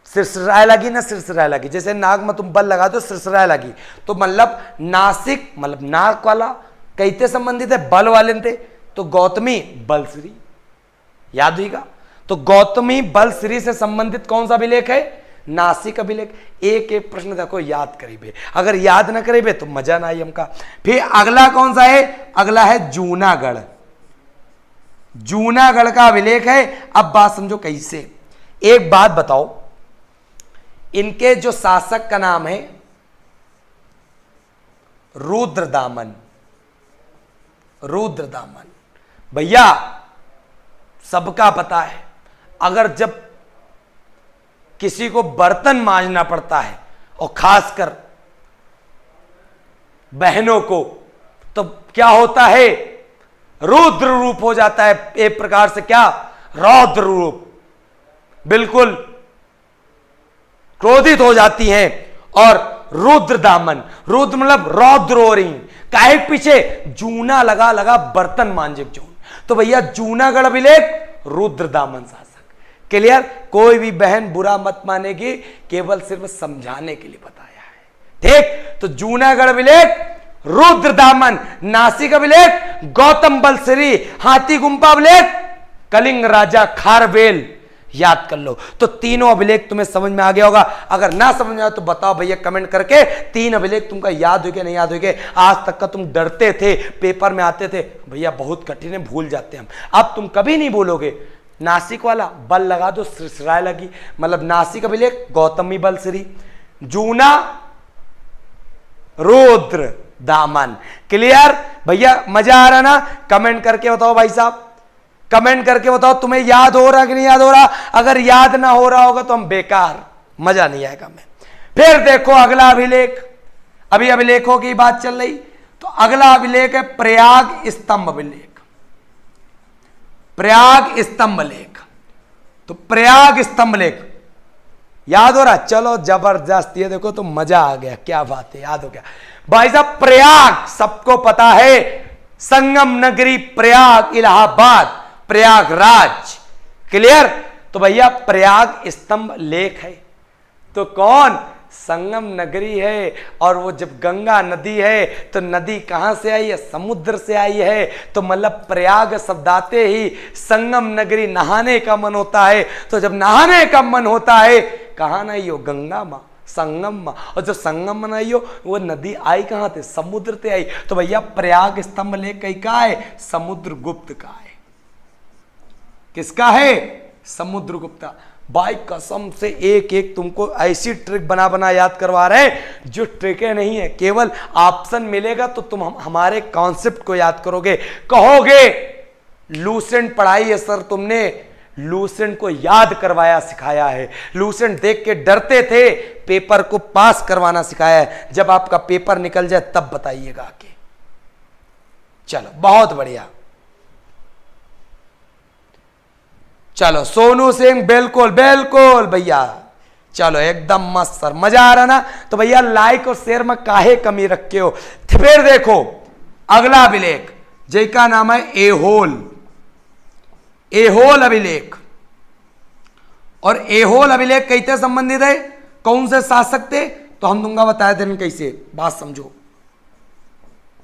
सिरसराय लगी ना, सिरसराय लगी। जैसे नाक में तुम बल लगा दो, सिरसराय लगी। तो मतलब नासिक मतलब नाक वाला कैसे संबंधित है? बल वाले थे। तो गौतमी बलश्री याद होगा। तो गौतमी बलश्री से संबंधित कौन सा अभिलेख है? नासिक अभिलेख। एक एक प्रश्न देखो याद करीबे, अगर याद ना करीबे तो मजा ना आई हमका। फिर अगला कौन सा है? अगला है जूनागढ़, जूनागढ़ का अभिलेख है। अब बात समझो कैसे। एक बात बताओ, इनके जो शासक का नाम है रुद्रदामन, रुद्रदामन। भैया सबका पता है, अगर जब किसी को बर्तन मांजना पड़ता है और खासकर बहनों को तो क्या होता है, रुद्र रूप हो जाता है एक प्रकार से, क्या, रौद्र रूप, बिल्कुल क्रोधित हो जाती हैं और रुद्र दामन, रुद्र मतलब रौद्र हो रही, काहे पीछे, जूना लगा लगा बर्तन मांजे जून, तो भैया जूनागढ़ अभिलेख रुद्र दामन शासक। क्लियर, कोई भी बहन बुरा मत मानेगी, केवल सिर्फ समझाने के लिए बताया है, ठीक। तो जूनागढ़ अभिलेख रुद्र दामन, नासिक अभिलेख गौतम बलश्री, हाथी गुंफा अभिलेख कलिंग राजा खारवेल, याद कर लो। तो तीनों अभिलेख तुम्हें समझ में आ गया होगा। अगर ना समझ में आया तो बताओ भैया कमेंट करके, तीन अभिलेख तुमका याद हो गया नहीं याद हो गया। आज तक का तुम डरते थे, पेपर में आते थे भैया बहुत कठिन है, भूल जाते हम, अब तुम कभी नहीं बोलोगे। नासिक वाला बल लगा दो, सिरसिराए लगी, मतलब नासिक अभिलेख गौतमी बलश्री, जूना रुद्र दामन। क्लियर भैया, मजा आ रहा ना? कमेंट करके बताओ भाई साहब, कमेंट करके बताओ तुम्हें याद हो रहा कि नहीं याद हो रहा। अगर याद ना हो रहा होगा तो हम बेकार, मजा नहीं आएगा में। फिर देखो अगला अभिलेख, अभी अभिलेखों की बात चल रही, तो अगला अभिलेख है प्रयाग स्तंभ अभिलेख, प्रयाग स्तंभ लेख। तो प्रयाग स्तंभ लेख याद हो रहा? चलो जबरदस्त, ये देखो तो मजा आ गया, क्या बात है, याद हो गया भाई साहब। प्रयाग सबको पता है, संगम नगरी प्रयाग, इलाहाबाद, प्रयागराज। क्लियर, तो भैया प्रयाग स्तंभ लेख है, तो कौन, संगम नगरी है। और वो जब गंगा नदी है तो नदी कहां से आई है, समुद्र से आई है। तो मतलब प्रयाग शब्द आते ही संगम नगरी, नहाने का मन होता है। तो जब नहाने का मन होता है, कहां नहीं हो, गंगा मां, संगम मां। और जब संगम में नहीं हो, वो नदी आई कहां से, समुद्र से आई। तो भैया प्रयाग स्तंभ लेख कहीं का है, समुद्रगुप्त का है। किसका है, समुद्रगुप्त। भाई कसम से एक एक तुमको ऐसी ट्रिक बना बना याद करवा रहे हैं जो ट्रिकें नहीं है, केवल ऑप्शन मिलेगा तो तुम हमारे कॉन्सेप्ट को याद करोगे, कहोगे लूसेंट पढ़ाई है सर तुमने, लूसेंट को याद करवाया सिखाया है, लूसेंट देख के डरते थे, पेपर को पास करवाना सिखाया है। जब आपका पेपर निकल जाए तब बताइएगा आके। चलो बहुत बढ़िया, चलो सोनू सिंह, बिल्कुल बिल्कुल भैया, चलो एकदम मस्त सर, मजा आ रहा ना? तो भैया लाइक और शेयर में काहे कमी रखे हो। फिर देखो अगला अभिलेख, जिसका नाम है एहोल, एहोल अभिलेख। और एहोल अभिलेख कैसे संबंधित है, कौन से शासक थे, तो हम तुमको बताया दें कैसे, बात समझो।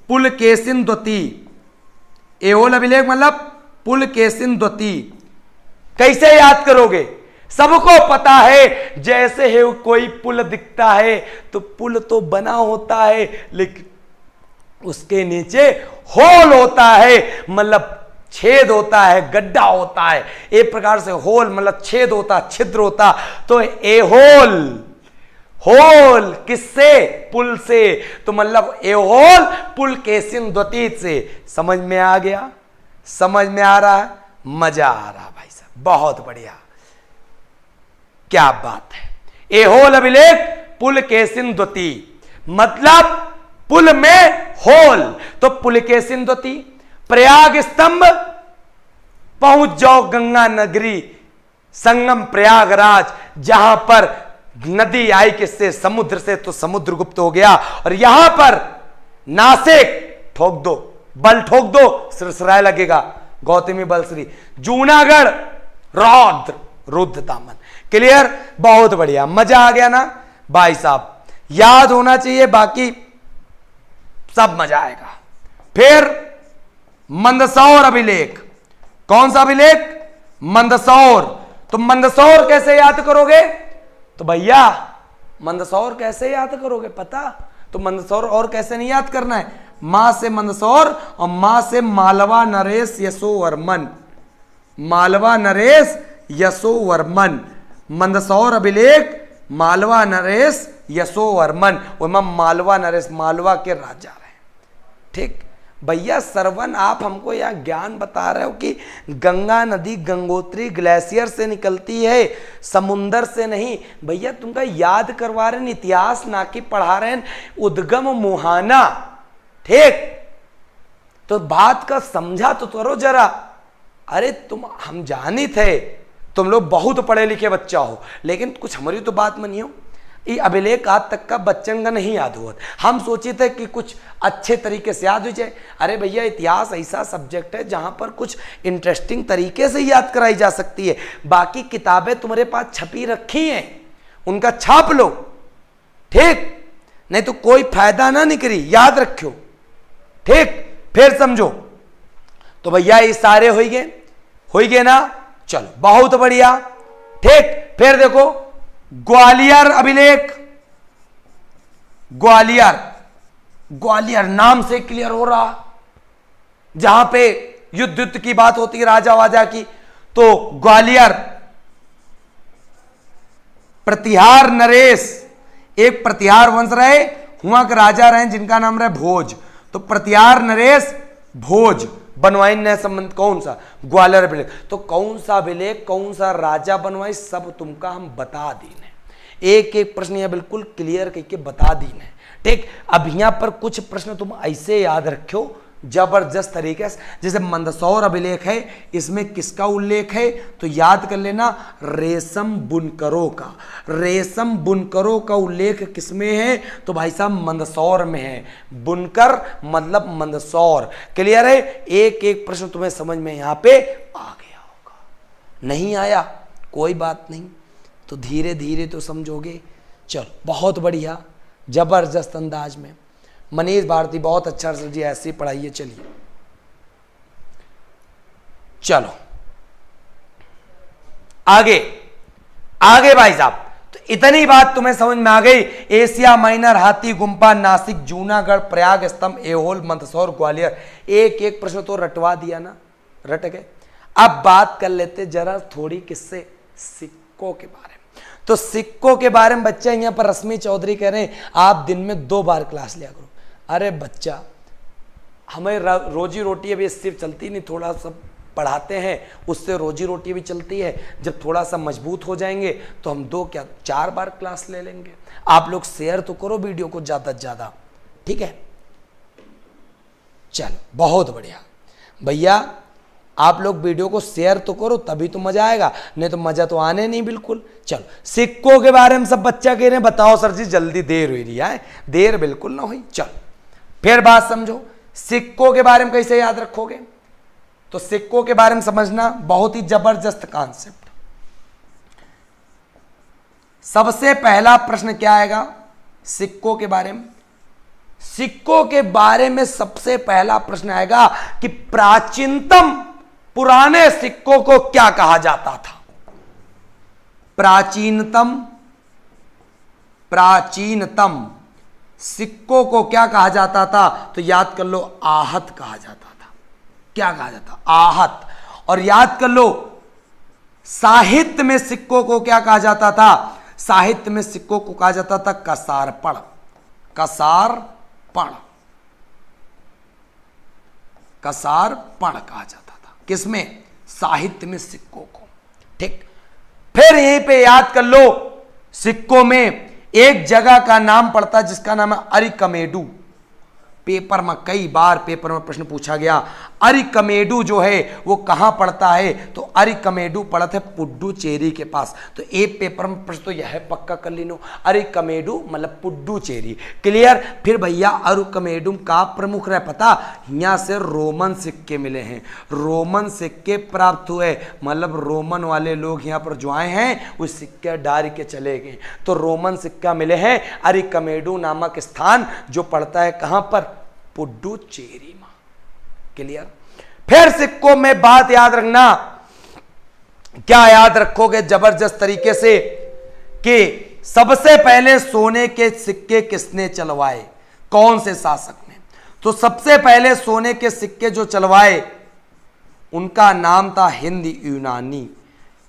पुलकेशिन द्वितीय, एहोल अभिलेख मतलब पुलकेशिन द्वितीय। कैसे याद करोगे, सबको पता है, जैसे है कोई पुल दिखता है तो पुल तो बना होता है, लेकिन उसके नीचे होल होता है, मतलब छेद होता है, गड्ढा होता है। एक प्रकार से होल मतलब छेद होता, छिद्र होता। तो ए होल, होल किससे, पुल से। तो मतलब ए होल पुलकेशिन द्वितीय से। समझ में आ गया, समझ में आ रहा है, मजा आ रहा भाई साहब, बहुत बढ़िया, क्या बात है। एहोल अभिलेख पुलकेशिन द्वितीय, मतलब पुल में होल, तो पुलकेशिन द्वितीय। प्रयाग स्तंभ, पहुंच जाओ गंगा नगरी, संगम प्रयागराज, जहां पर नदी आई किससे, समुद्र से, तो समुद्रगुप्त हो गया। और यहां पर नासिक ठोक दो, बल ठोक दो, सिरसिराए लगेगा, गौतमी बलश्री। जूनागढ़ रौद्र, रुद्र दामन। क्लियर, बहुत बढ़िया, मजा आ गया ना भाई साहब, याद होना चाहिए, बाकी सब मजा आएगा। फिर मंदसौर अभिलेख, कौन सा अभिलेख, मंदसौर। तो मंदसौर कैसे याद करोगे, तो भैया मंदसौर कैसे याद करोगे पता, तो मंदसौर और कैसे नहीं याद करना है, मां से मंदसौर और मां से मालवा नरेश यशोवर्मन, मालवा नरेश यशोवर्मन। मंदसौर अभिलेख मालवा नरेश यशोवर्मन, मालवा नरेश मालवा के राजा रहे, ठीक, भैया श्रवण, आप हमको यहाँ ज्ञान बता रहे हो कि गंगा नदी गंगोत्री ग्लेशियर से निकलती है, समुंदर से नहीं। भैया तुमका याद करवा रहे हैं, इतिहास ना कि पढ़ा रहे हैं उद्गम मुहाना। ठीक, तो बात का समझा तो करो जरा। अरे हम जानी थे तुम लोग बहुत पढ़े लिखे बच्चा हो, लेकिन कुछ हमारी तो बात मानियो। ये अभिलेख आज तक का बच्चन का नहीं याद हुआ। हम सोचे थे कि कुछ अच्छे तरीके से याद हो जाए। अरे भैया इतिहास ऐसा सब्जेक्ट है जहां पर कुछ इंटरेस्टिंग तरीके से याद कराई जा सकती है। बाकी किताबें तुम्हारे पास छपी रखी हैं, उनका छाप लो। ठीक, नहीं तो कोई फायदा ना निकली, याद रखो। ठीक, फिर समझो। तो भैया ये सारे हो गए ना, चलो बहुत बढ़िया। ठीक, फिर देखो ग्वालियर अभिलेख। ग्वालियर नाम से क्लियर हो रहा, जहां पे युद्ध की बात होती है, राजा वाजा की। तो ग्वालियर, प्रतिहार नरेश, एक प्रतिहार वंश रहे, वहां के राजा रहे जिनका नाम रहे भोज। तो प्रतिहार नरेश भोज बनवाई नया संबंध कौन सा? ग्वालियर अभिलेख। तो कौन सा अभिलेख, कौन सा राजा बनवाई, सब तुमका हम बता दीने। एक एक प्रश्न यह बिल्कुल क्लियर करके बता दीने। ठीक, अब यहां पर कुछ प्रश्न तुम ऐसे याद रखो जबरदस्त तरीके से। जैसे मंदसौर अभिलेख है, इसमें किसका उल्लेख है? तो याद कर लेना, रेशम बुनकरों का। रेशम बुनकरों का उल्लेख किसमें है? तो भाई साहब मंदसौर में है। बुनकर मतलब मंदसौर। क्लियर है? एक एक प्रश्न तुम्हें समझ में यहां पे आ गया होगा। नहीं आया कोई बात नहीं, तो धीरे धीरे तो समझोगे। चलो बहुत बढ़िया, जबरदस्त अंदाज में। मनीष भारती बहुत अच्छा सर जी, ऐसे ही पढ़ाइए। चलिए चलो आगे आगे भाई साहब। तो इतनी बात तुम्हें समझ में आ गई। एशिया माइनर, हाथी गुम्फा, नासिक, जूनागढ़, प्रयाग स्तंभ, एहोल, मंदसौर, ग्वालियर। एक एक प्रश्न तो रटवा दिया ना, रट गए। अब बात कर लेते जरा थोड़ी किससे, सिक्कों के बारे में। तो सिक्कों के बारे में बच्चा यहां पर रश्मि चौधरी कह रहे हैं आप दिन में 2 बार क्लास लिया करो। अरे बच्चा, हमें रोजी रोटी अभी सिर्फ चलती नहीं, थोड़ा सा पढ़ाते हैं, उससे रोजी रोटी भी चलती है। जब थोड़ा सा मजबूत हो जाएंगे तो हम 2 क्या 4 बार क्लास ले लेंगे। आप लोग शेयर तो करो वीडियो को ज़्यादा से ज़्यादा, ठीक है। चलो बहुत बढ़िया भैया, आप लोग वीडियो को शेयर तो करो तभी तो मजा आएगा, नहीं तो मजा तो आने नहीं बिल्कुल। चलो सिक्कों के बारे में सब बच्चा कह रहे हैं, बताओ सर जी जल्दी, देर हो रही है। देर बिल्कुल ना हुई। चलो फिर बात समझो, सिक्कों के बारे में कैसे याद रखोगे? तो सिक्कों के बारे में समझना बहुत ही जबरदस्त कॉन्सेप्ट। सबसे पहला प्रश्न क्या आएगा सिक्कों के बारे में? सिक्कों के बारे में सबसे पहला प्रश्न आएगा कि प्राचीनतम पुराने सिक्कों को क्या कहा जाता था? प्राचीनतम सिक्कों को क्या कहा जाता था? तो याद कर लो, आहत कहा जाता था। क्या कहा जाता? आहत। और याद कर लो, साहित्य में सिक्कों को क्या कहा जाता था? साहित्य में सिक्कों को कहा जाता था कसारपण। कसारपण कहा जाता था। किसमें? साहित्य में सिक्कों को। ठीक, फिर यहीं पे याद कर लो, सिक्कों में एक जगह का नाम पड़ता है जिसका नाम है अरिकमेडु। पेपर में कई बार पेपर में प्रश्न पूछा गया, अरिकमेडु जो है वो कहां पड़ता है? तो अरिकमेडु पड़ा था पुडुचेरी के पास। तो एक पेपर में प्रश्न तो यह पक्का कर लीनो, अरिकमेडु मतलब पुडुचेरी। क्लियर? फिर भैया अरिकमेडु का प्रमुख रह पता, यहां से रोमन सिक्के मिले हैं। रोमन सिक्के प्राप्त हुए, मतलब रोमन वाले लोग यहां पर जो आए हैं वो सिक्के डाल के चले गए, तो रोमन सिक्का मिले हैं अरिकमेडु नामक स्थान, जो पड़ता है कहां पर? पुडुचेरी में। क्लियर? फिर सिक्कों में बात याद रखना, क्या याद रखोगे जबरदस्त तरीके से कि सबसे पहले सोने के सिक्के किसने चलवाए? कौन से शासक ने? तो सबसे पहले सोने के सिक्के जो चलवाए उनका नाम था हिंद यूनानी।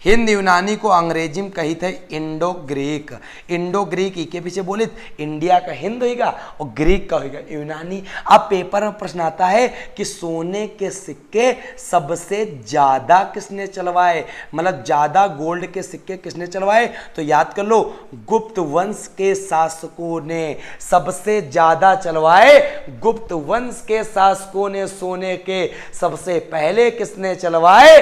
हिंद यूनानी को अंग्रेजी में कही थे इंडो ग्रीक। इंडो ग्रीक के पीछे बोले इंडिया का हिंद होगा और ग्रीक का होगा यूनानी। अब पेपर में प्रश्न आता है कि सोने के सिक्के सबसे ज्यादा किसने चलवाए, मतलब ज्यादा गोल्ड के सिक्के किसने चलवाए, तो याद कर लो गुप्त वंश के शासकों ने सबसे ज्यादा चलवाए। गुप्त वंश के शासकों ने सोने के सबसे पहले किसने चलवाए,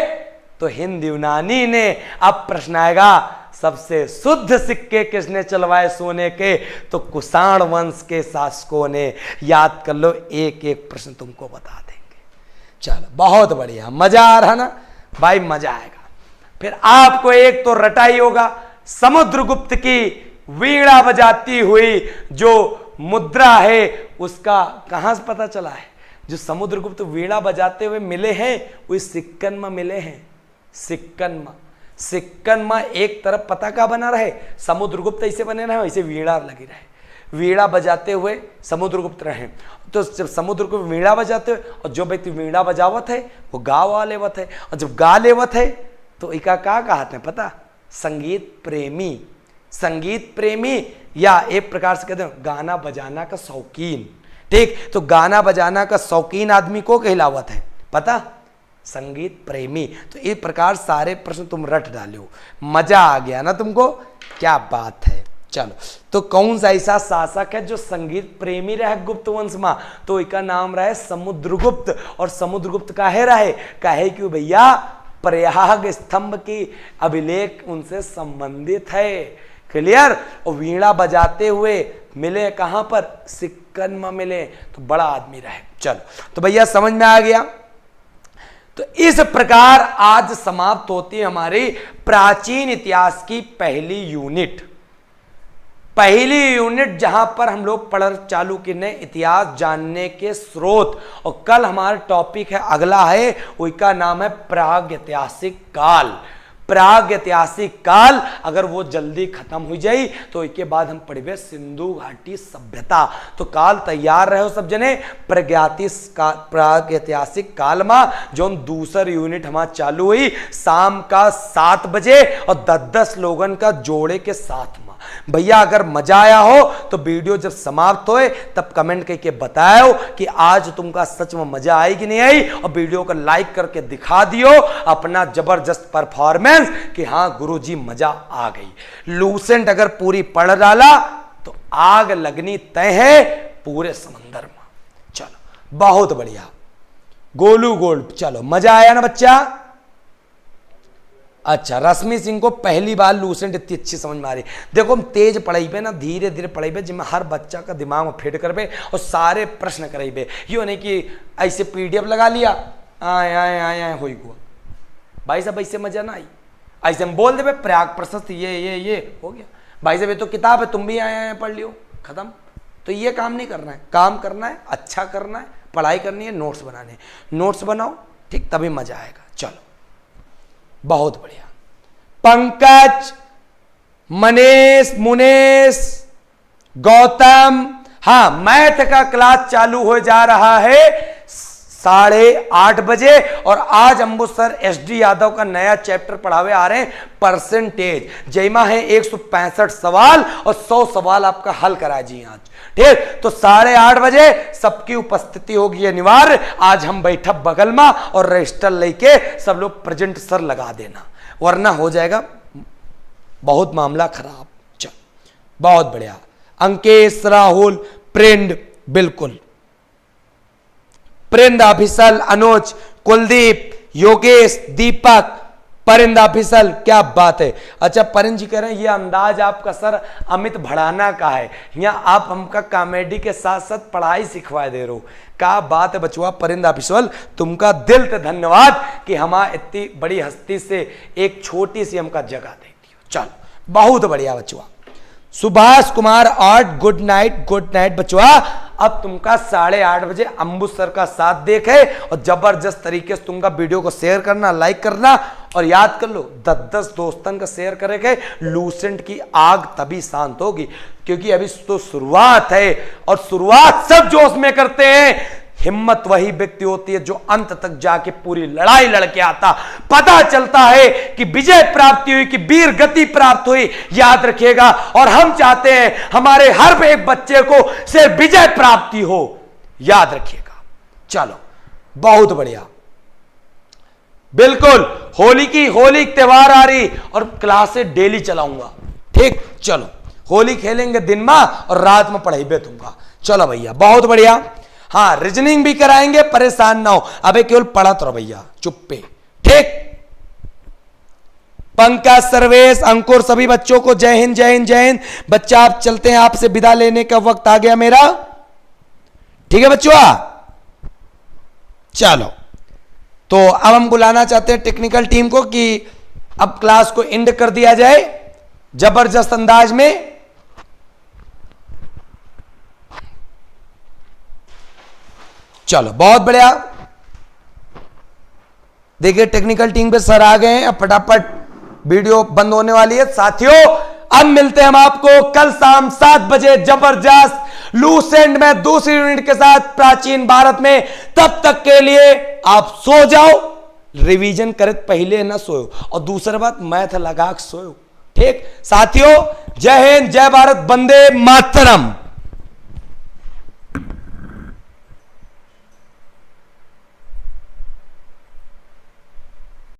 तो हिंद यूनानी ने। अब प्रश्न आएगा सबसे शुद्ध सिक्के किसने चलवाए सोने के, तो कुषाण वंश के शासकों ने। याद कर लो, एक एक प्रश्न तुमको बता देंगे। चलो बहुत बढ़िया, मजा आ रहा ना भाई, मजा आएगा। फिर आपको एक तो रटा ही होगा, समुद्रगुप्त की वीणा बजाती हुई जो मुद्रा है उसका कहां से पता चला है। जो समुद्रगुप्त वीणा बजाते हुए मिले हैं वो सिक्कन में मिले हैं। सिक्कन में एक तरफ पता का बना रहे, समुद्रगुप्त ऐसे बने रहे, वैसे वीणा लगी रहे, वीणा बजाते हुए समुद्रगुप्त रहे। तो जब समुद्रगुप्त वीणा बजाते हुए, और जो व्यक्ति वीणा बजावत है वो गा वा लेवत है, और जब गा लेवत है तो इका क्या कहते हैं पता, संगीत प्रेमी। संगीत प्रेमी या एक प्रकार से कहते हैं गाना बजाना का शौकीन। ठीक, तो गाना बजाना का शौकीन आदमी को कहलावत है पता, संगीत प्रेमी। तो इस प्रकार सारे प्रश्न तुम रट डालो, मजा आ गया ना तुमको, क्या बात है। चलो, तो कौन सा ऐसा शासक है जो संगीत प्रेमी रहे गुप्त वंश में, तो इसका नाम रहे समुद्रगुप्त। और समुद्रगुप्त काहे रहे, काहे क्यों भैया, प्रयाग स्तंभ की अभिलेख उनसे संबंधित है। क्लियर। और वीणा बजाते हुए मिले कहां पर, सिक्कन में मिले, तो बड़ा आदमी रहे। चलो, तो भैया समझ में आ गया। तो इस प्रकार आज समाप्त होती है हमारी प्राचीन इतिहास की पहली यूनिट जहां पर हम लोग पढ़ चालू किए इतिहास जानने के स्रोत। और कल हमारा टॉपिक है अगला है, उसका नाम है प्रागैतिहासिक काल। प्रागैतिहासिक काल अगर वो जल्दी खत्म हो जाए तो इसके बाद हम पढ़े सिंधु घाटी सभ्यता। तो काल तैयार रहे हो सब जने। प्रागैतिहासिक काल में जो दूसर यूनिट हमारा चालू हुई शाम का 7 बजे और 10-10 लोगन का जोड़े के साथ में। भैया अगर मजा आया हो तो वीडियो जब समाप्त होए तब कमेंट करके बताओ कि आज तुमका सच में मजा आई कि नहीं आई, और वीडियो को लाइक करके दिखा दियो अपना जबरदस्त परफॉर्मेंस कि हाँ गुरुजी मजा आ गई। लूसेंट अगर पूरी पढ़ डाला तो आग लगनी तय है पूरे समंदर में। चलो बहुत बढ़िया, गोलू गोल्ड। चलो मजा आया ना बच्चा। अच्छा, रश्मि सिंह को पहली बार लूसेंट इतनी अच्छी समझ में आ रही। देखो हम तेज पढ़ाई पे ना, धीरे धीरे पढ़ाई पे, जिसमें हर बच्चा का दिमाग में फिट कर पे और सारे प्रश्न कराई पे। यो नहीं कि ऐसे PDF लगा लिया आए हो गया भाई साहब, ऐसे मजा ना आई। ऐसे हम बोल दे प्रयाग प्रशस्त ये हो गया भाई साहब, ये तो किताब है, तुम भी आए पढ़ लियो, खत्म। तो ये काम नहीं करना है, काम करना है, अच्छा करना है, पढ़ाई करनी है, नोट्स बनाने, नोट्स बनाओ ठीक, तभी मजा आएगा। चलो बहुत बढ़िया। पंकज, मनीष, मुनेश, गौतम, हाँ मैथ का क्लास चालू हो जा रहा है 8:30 बजे। और आज अंबु सर SD यादव का नया चैप्टर पढ़ावे आ रहे हैं, परसेंटेज। जयमा है 165 सवाल और 100 सवाल आपका हल करा जी आज। ठीक, तो 8:30 बजे सबकी उपस्थिति होगी अनिवार्य। आज हम बैठक बगल में और रजिस्टर लेके सब लोग प्रेजेंट सर लगा देना, वरना हो जाएगा बहुत मामला खराब। चल बहुत बढ़िया। अंकेश, राहुल, प्रिंड, बिल्कुल परिंद ऑफिसल, अनुज, कुलदीप, योगेश, दीपक, परिंद ऑफिसल, क्या बात है। अच्छा परिंद जी कह रहे हैं ये अंदाज आपका सर अमित भड़ाना का है, यहाँ आप हमका कॉमेडी के साथ साथ पढ़ाई सिखवा दे रहे हो। क्या बात है बचुआ परिंद ऑफिसल, तुमका दिल से धन्यवाद कि हमारा इतनी बड़ी हस्ती से एक छोटी सी हमका जगह दे दी। चल बहुत बढ़िया बचुआ। Subhash Kumar art, good night बचुआ। अब तुमका 8:30 बजे अंबु सर का साथ देखे और जबरदस्त तरीके से तुमका वीडियो को शेयर करना, लाइक करना, और याद कर लो 10-10 दोस्तन का शेयर करेंगे। लूसेंट की आग तभी शांत होगी, क्योंकि अभी तो शुरुआत है और शुरुआत सब जोश में करते हैं। हिम्मत वही व्यक्ति होती है जो अंत तक जाके पूरी लड़ाई लड़के आता, पता चलता है कि विजय प्राप्ति हुई, कि वीर गति प्राप्त हुई। याद रखिएगा, और हम चाहते हैं हमारे हर एक बच्चे को सिर्फ विजय प्राप्ति हो, याद रखिएगा। चलो बहुत बढ़िया, बिल्कुल होली त्योहार आ रही और क्लासेस डेली चलाऊंगा, ठीक। चलो होली खेलेंगे दिन में और रात में पढ़ाई बे दूंगा। चलो भैया बहुत बढ़िया। हाँ रीजनिंग भी कराएंगे, परेशान ना हो, अबे केवल पढ़त रहो भैया चुप्पे, ठीक। पंकज, सर्वेश, अंकुर, सभी बच्चों को जय हिंद जय हिंद जय हिंद। बच्चा आप चलते हैं, आपसे विदा लेने का वक्त आ गया मेरा, ठीक है बच्चों। चलो तो अब हम बुलाना चाहते हैं टेक्निकल टीम को कि अब क्लास को एंड कर दिया जाए जबरदस्त अंदाज में। चलो बहुत बढ़िया, देखिए टेक्निकल टीम पे सर आ गए हैं, अब फटाफट वीडियो बंद होने वाली है। साथियों अब मिलते हैं हम आपको कल शाम 7 बजे जबरदस्त लूसेंट में दूसरी यूनिट के साथ प्राचीन भारत में। तब तक के लिए आप सो जाओ, रिवीजन करे पहले ना सोयो, और दूसरी बात मैथ लगा सोयो, ठीक। साथियों जय हिंद जय भारत, वंदे मातरम।